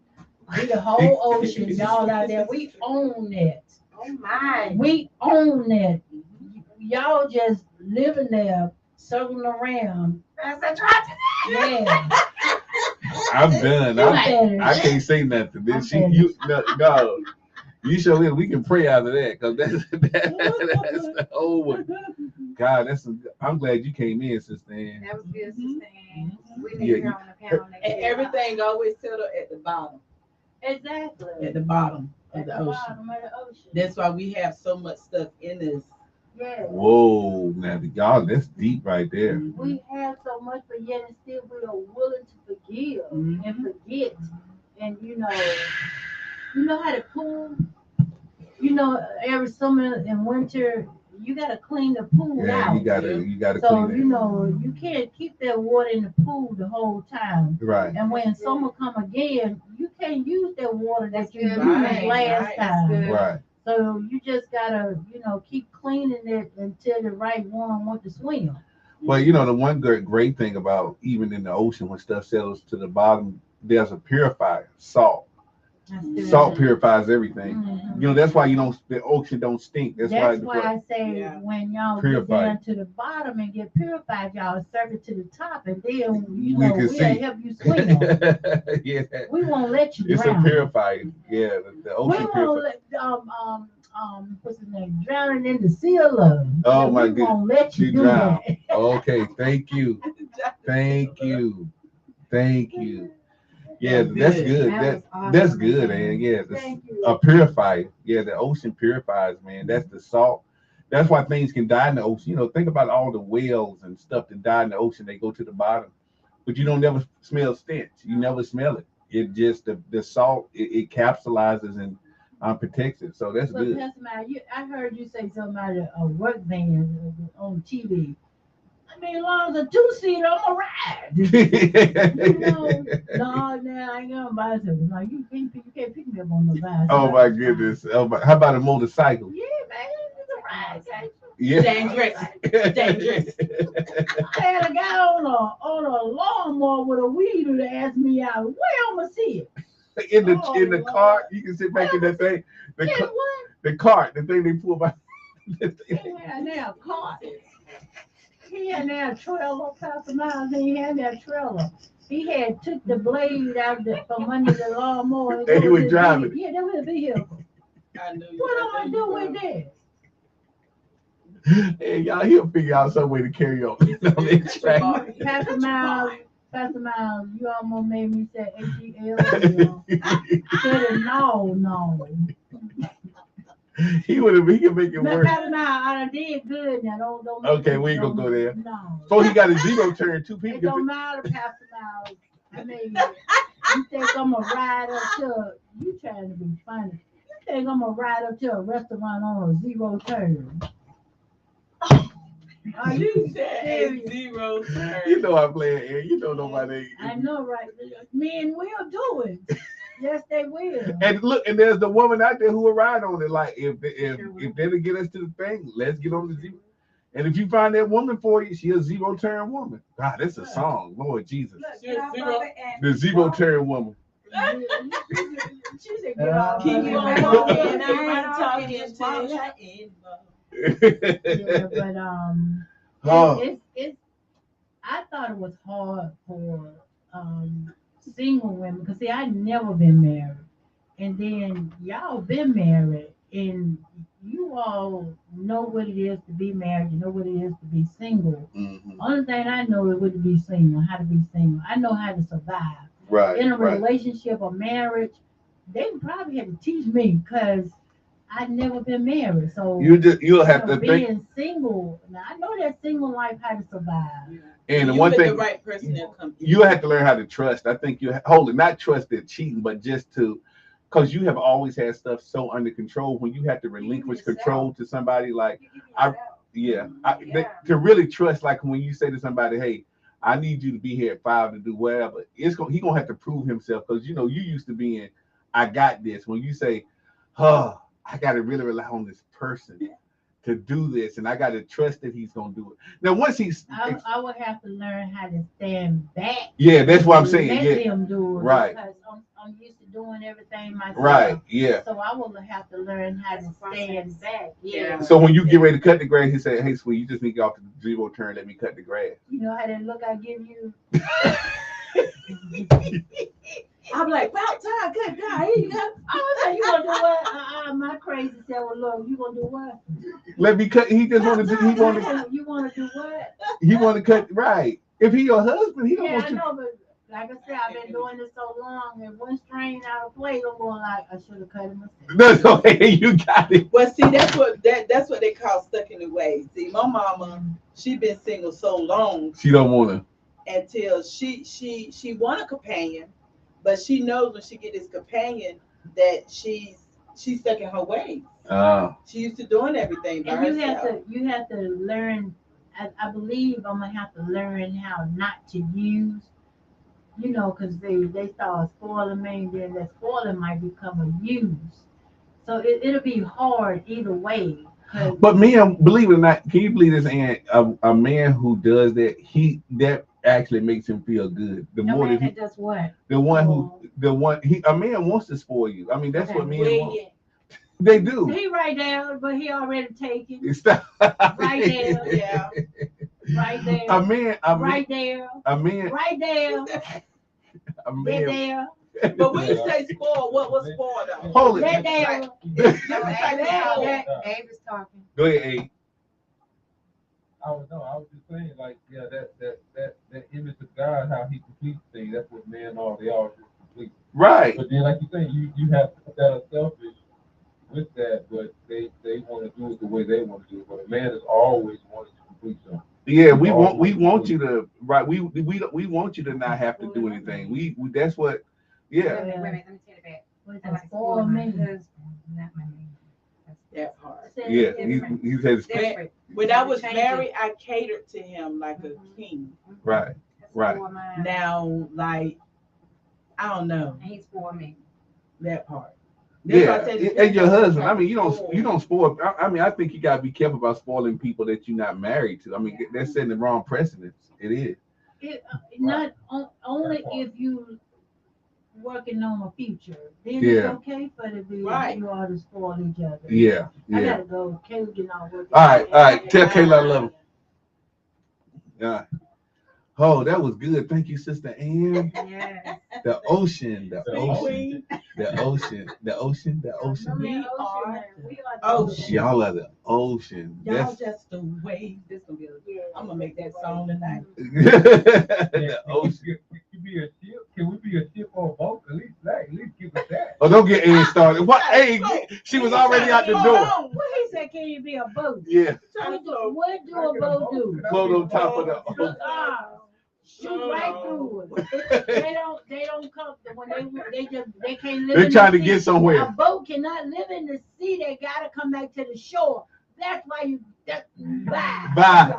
We the whole ocean, y'all out there. We own it. Oh my. We own it. Y'all just living there, circling around. That's a tragedy. Yeah. I'm done. You I can't say nothing. Then I'm she, you, no. You show in. We can pray after that because that's the whole one. God, I'm glad you came in, sister Ann. That was good, Sister Ann. We Yeah, need her on the panel next And year. everything always settle at the bottom. Exactly. At the bottom of At the the ocean. bottom of the ocean. That's why we have so much stuff in us. Yeah. Whoa, now y'all, that's deep right there. We have so much, but yet and still we are willing to forgive Mhm. and forget. And you know how to pool. Every summer and winter, you gotta clean the pool Yeah, out. you gotta So clean it. you can't keep that water in the pool the whole time. Right. And when summer come again, you can't use that water that you used Right, last right, time. good. Right. So you just gotta, keep cleaning it until the right one want to swim. Well, the one great thing about even in the ocean when stuff settles to the bottom, there's a purifier, salt. Salt purifies everything. Mhm. You know, that's why the ocean don't stink. That's why That's why I say Yeah. when y'all Purified. get down to the bottom and get purified, y'all serve it to the top, and then you We know can we'll see. help you swim. Yeah, We won't let you it's a drown. purifier. Yeah, the We ocean won't purifier. let what's his name, drowning in the sea of love. Oh, Yeah, my we won't let you You do drown. that. Okay, thank you, thank you, thank you. Yeah, That's that's good. good. That was awesome, That's good, man. man. Yeah, Thank you. a purifier. Yeah, the ocean purifies, man. That's the salt. That's why things can die in the ocean. You know, think about all the whales and stuff that die in the ocean. They go to the bottom, but you don't never smell stench. You never smell it. It just the salt it capsulizes and protects it. So that's But good. Pastor Maya, I heard you say something about a work van on TV. I mean, as long as a two-seater, I'm gonna ride. You know, no, I ain't gonna bicycle. No, you can't pick me up on the bicycle. Oh my goodness. Oh my, how about a motorcycle? Yeah, man, it's a ride. Can't you? Yeah. Dangerous. Dangerous. I had a guy on a lawnmower with a weeder to ask me out. Where I'ma see it? in the Oh, in the Lord. cart, you can sit back in that thing. The Guess ca- what? the cart, the thing they pull by. He had now a cart. He had now a trailer. Pastor Miles, he had that trailer. He had took the blade out from under the lawnmower. And he was his driving. vehicle. Yeah, that was a vehicle. I knew you. What am I do with that? Hey, y'all, he'll figure out some way to carry on that track. Pastor Miles, you almost made me say AGL. Said no. He can make it Now, work. Pastor Miles, I done did good now. Don't Okay, we ain't gonna go there. No. So he got a zero turn. Two It people. don't matter, Pastor Miles. I mean, you think I'm gonna ride up to you trying to be funny. You think I'm gonna ride up to a restaurant on a zero turn? Are you You said serious? a zero turn. You know I'm playing air. You know nobody. I know, right? Men will do it. Yes, they will. And look, and there's the woman out there who will ride on it. Like if Sure will. if they'll get us to the thing, let's get on the zero. And if you find that woman for you, she a zero turn woman. God, that's a song, Lord Jesus. Look, get off Zero. of it and The zero turn woman. She said, "Get off Keep of it." on walking, I ain't talking to her Yeah, but Oh. it's I thought it was hard for single women because see I never been married, and then y'all been married, and you all know what it is to be married. You know what it is to be single. Mhm. Only thing I know is what to be single, how to be single. I know how to survive Right. in a Right. relationship or marriage. They probably had to teach me because I never been married. So You'll have to being think. single, now I know that single life how to survive. And the You one with thing the right person that come. you have to learn how to trust. I think you hold it, not trust that cheating, but just to, because you have always had stuff so under control. When you have to relinquish yourself. control to somebody, like I, to really trust, like when you say to somebody, "Hey, I need you to be here at 5 to do whatever," he gonna have to prove himself because you used to being, "I got this." When you say, "Oh, I got to really rely on this person to do this, and I got to trust that he's gonna do it." Now, once he's, I would have to learn how to stand back. yeah, that's what I'm saying. Let Yeah, them do it Right. because I'm used to doing everything myself. right, yeah. So I will have to learn how to stand back. Yeah. So when you get ready to cut the grass, he said, "Hey, sweet, you just need to get off the zero turn. Let me cut the grass." You know how that look I give you? I'm like, about time, good God, here you go. Oh, so you gonna do what? My crazy self will look. You gonna do what? Let me cut. He just want to. You wanna do what? He want to cut right. If he your husband, he don't Yeah, want I you. know, but like I said, I've been doing this so long, and one strain out of place, I'm going like I should have cut him myself. That's okay. You got it. Well, see, that's what they call stuck in the ways. See, my mama, she been single so long She don't want until she want a companion, but she knows when she get this companion that she's stuck in her ways. to. She used to doing everything by And herself. you have to learn. I believe I'm gonna have to learn how not to use. Because they start spoiling me, and then that spoiling might become a use. So it'll be hard either way. 'Cause But man, believe it or not, can you believe this? And a man who does that, actually makes him feel good. The No more man that he, that does what? a man wants to spoil you. I mean, that's Okay, what men Where want. you at? They do. He right there, but he already taken. It's not- Right there. Yeah. Right there. A man, Right there. a man, Right there. a They're man. there. But when you say spoiled, what was spoiled though? Hold it. They're there. Different types of That- spoiled. Abe is talking. Go ahead, A. I was just saying, like, yeah, that image of God, how He completes things. That's what men are. They all just complete. Right. But then, like you say, you have people that are selfish with that, but they want to do it the way they want to do it. But a man is always wanting to complete something. Yeah, we want you to right. We want you to not have to do anything. We that's what. Yeah. Wait a minute, let me take it back. What is I that? like to Spoil spoil my me. husband, not my man. That part. Yeah. He says Different. When I was Change married, I catered to him like a king. right. That's Right. for mine. Now, like, I don't know And he's for me. that part. That's why I Yeah, said it and your depends on husband. what I mean, you type of don't spoil. I mean, I think you gotta be careful about spoiling people that you're not married to. I mean, that's setting the wrong precedents. It is. Not only if you working on a future, then Yeah. it's okay for the be Right. you all to spoil each other. Yeah. I Yeah. gotta go. Kayla getting all working. All right. Tell Kayla I love her. Yeah. Oh, that was good. Thank you, Sister Ann. Yeah. The ocean, the The ocean, Queen. the ocean, the ocean, the ocean. We We are are the ocean. Y'all are the ocean. Y'all That's just the way. This gonna be a Yeah. I'm gonna make that song tonight. the ocean. Can we be a ship? Can we be a ship or a boat? At least give us that. Oh, don't get Ann started. What? Hey, she was already out the door. What he said? Can you be a boat? Yeah, What do a boat do? float on top of the ocean. Shoot right through it. They don't come when they can't live. They're in trying the to sea. get somewhere. A boat cannot live in the sea. They gotta come back to the shore. That's why you bye. Bye.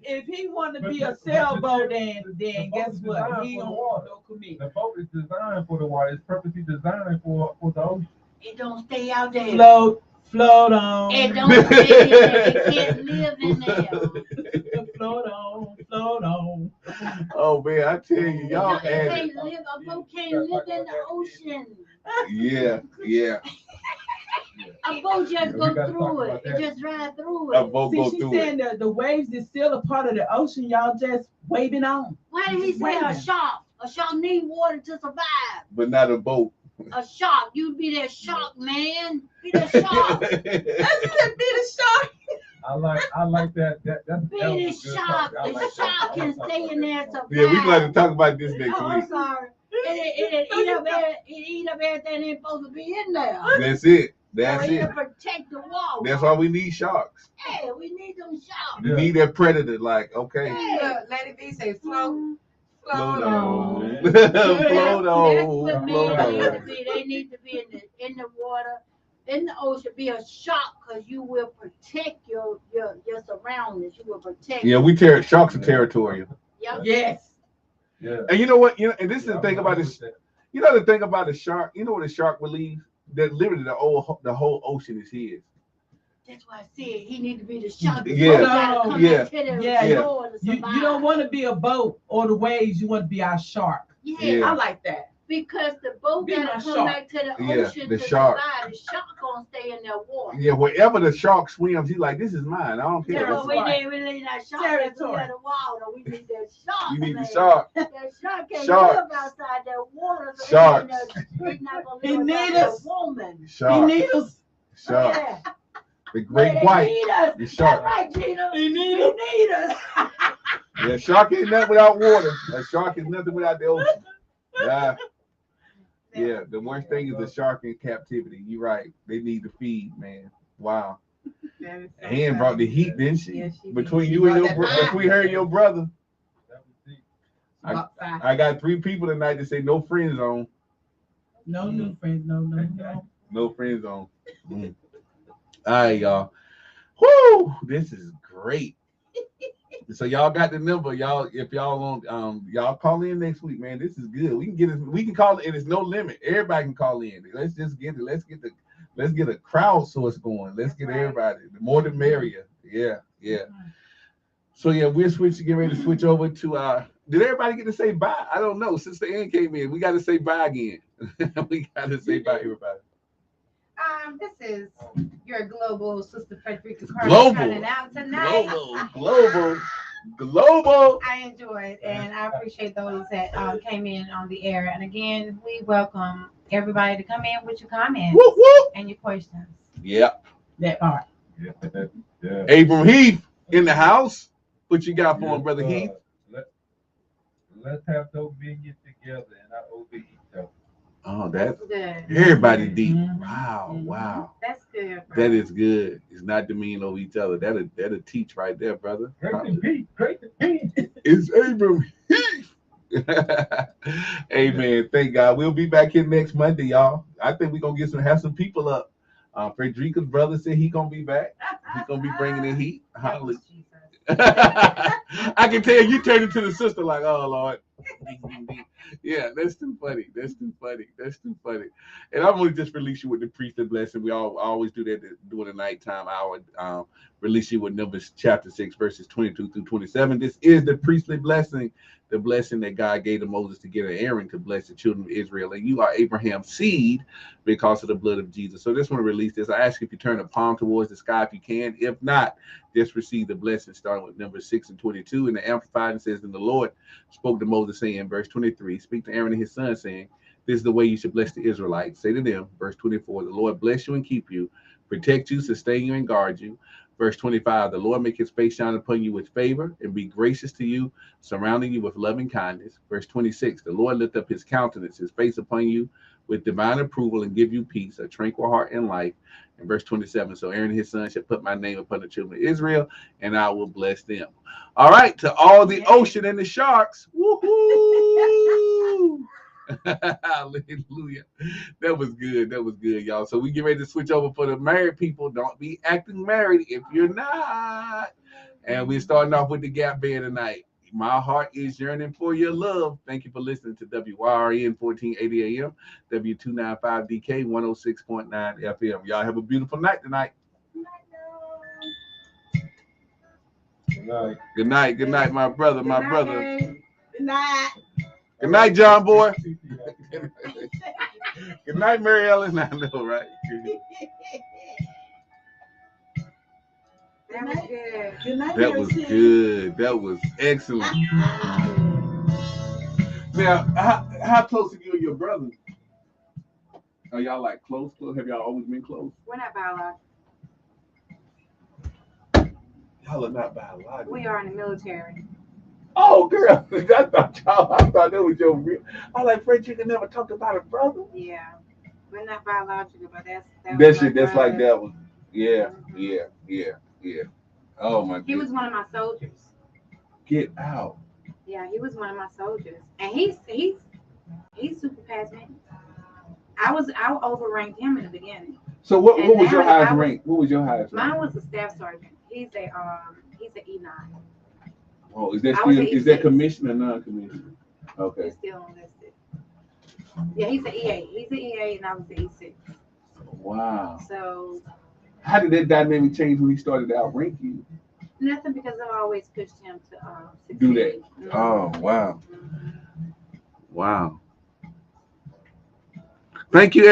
If he want to be a sailboat, then guess what? He don't want no commit. The boat is designed for the water. It's purposely designed for the ocean. It don't stay out there. Float on. It don't stay in there. It can't live in there. Float on. Oh man, I tell you, y'all It added. can't live. A boat can't live in the ocean. Yeah. A boat just We go gotta through talk it. about It that. just ride through A it. boat See, go she's through saying it, that the waves is still a part of the ocean. Y'all just waving on. Why did he say a shark? A shark need water to survive. but not a boat. A shark. You be that shark, man. Be that shark. That's that bit of shark. I like that. That's Be the a good shark. topic. I The like shark that. can stay in there and survive. Yeah, we got to talk about this next Oh, week. I'm sorry. It eat up everything ain't supposed to be in there. That's it. That's So it. it'll protect the water. That's why we need sharks. Hey, we need them sharks. We need that predator. Like, okay, Look, Lady B say float. float Float on, on. float That's on, what float men need to on. be. They need to be in the water, in the ocean. Be a shark because you will protect your surroundings. You will protect. Yeah, sharks are territorial. Yep. Yes. Yeah. And you know what? And this is the thing I'm about with this. that. You know the thing about a shark. You know what a shark believes? That literally the whole ocean is his. That's why I said he need to be the shark. Yeah, Gotta come yeah, back to the yeah. shore to You survive. don't want to be a boat or the waves. You want to be our shark. Yeah, Yeah. I like that. because the boat Be my gotta come shark. back to the Yeah, ocean the to shark. survive. The shark gonna stay in their water. Yeah, wherever the shark swims, he's like, this is mine. I don't Yeah, care. but we right. need that shark Territory. in the water. We need that shark. You need the man. shark. That shark can't Sharks. live outside that water. So Sharks. He's not gonna He live need without us. a woman. Shark, He need us. shark, Yeah. the great They white, need us. the shark. That's right, Gina. He need He us. need us. Yeah, shark ain't nothing without water. A shark is nothing without the ocean. Yeah, the worst thing is the shark in captivity. You're right. They need to feed, man. Wow. Ann brought the heat, didn't she? Yeah, she did. Between She you and brought that between her and your brother. That was deep. About five. I got 3 people tonight that say no friend zone. No new friends. No. No friend zone. Mm. All right, y'all. Whoo! This is great. So y'all got the number, y'all. If y'all want, y'all call in next week, man. This is good. We can get it. We can call it. And it's no limit. Everybody can call in. Let's just get it. Let's get a crowd source going. Let's get everybody. The more the merrier. Yeah. So yeah, get ready to switch over to did everybody get to say bye? I don't know. Since the end came in, we got to say bye again. We got to say bye, everybody. This is your global sister Frederica Carter Global. turning out tonight. Global. I enjoyed and I appreciate those that came in on the air. And again, we welcome everybody to come in with your comments Whoop, whoop. and your questions. Yep. That part. Yeah. Abram Heath in the house. What you got for him, brother Heath? Let's have those men get together and not obey each other. Oh, that's Good. everybody deep. Mhm. Wow, Mhm. wow. That's good. Bro. That is good. It's not demean over each other. That'll teach right there, brother. Great to be. It's Abram Heath. Amen. Thank God. We'll be back here next Monday, y'all. I think we're gonna have some people up. Frederica's brother said he gonna be back. He's gonna be bringing the heat. That was Hallelujah. Jesus. I can tell you turned into the sister like, oh Lord. Yeah, that's too funny. That's too funny. That's too funny. And I'm gonna just release you with the priestly blessing. We always do that during the nighttime hour. Release you with Numbers chapter 6, verses 22 through 27. This is the priestly blessing, the blessing that God gave to Moses to get Aaron to bless the children of Israel. And you are Abraham's seed because of the blood of Jesus. So I just want to release this. I ask you if you turn the palm towards the sky if you can. If not, just receive the blessing starting with Numbers 6 and 22. And the Amplified says, and the Lord spoke to Moses saying, verse 23, speak to Aaron and his son saying, this is the way you should bless the Israelites. Say to them, verse 24, the Lord bless you and keep you, protect you, sustain you, and guard you. Verse 25, the Lord make his face shine upon you with favor and be gracious to you, surrounding you with loving kindness. Verse 26, the Lord lift up his countenance, his face upon you with divine approval and give you peace, a tranquil heart and life. And verse 27, so Aaron and his son shall put my name upon the children of Israel, and I will bless them. All right, to all the ocean and the sharks, woohoo! Hallelujah. That was good. That was good, y'all. So we get ready to switch over for the married people. Don't be acting married if you're not. And we're starting off with the Gap Band tonight. My heart is yearning for your love. Thank you for listening to WYRN 1480 AM, W295DK 106.9 FM. Y'all have a beautiful night tonight. Good night. Good night. Good night, my brother. My Good night, brother. babe. Good night. Good night, John Boy. Good night, Mary Ellen. I know, right? That was good. Good night, That was Mary Sue. good. That was excellent. Now, how close are you and your brother? Are y'all like close? Have y'all always been close? We're not biological. Y'all are not biological. We are in the military. Oh, girl, I thought that was your real. I like Fred. You can never talk about a brother. Yeah. We're not biological, but that's That shit. That's like that one. Yeah, yeah. Oh my. He was one of my soldiers. Get out. Yeah, he was one of my soldiers, and he's super past me. I overranked him in the beginning. So what And was your now highest I was- rank? What was your highest rank? Mine was a staff sergeant. He's a E9. Oh, is that I was still an is that E6. commissioned or non-commissioned? Okay. He's still enlisted. Yeah, he's an E8. He's an E8, and I was the E6. Wow. So How did that dynamic change when he started to outrank you? nothing, because I've always pushed him to succeed. Do that. Mhm. Oh, wow. Mhm. Wow. Thank you.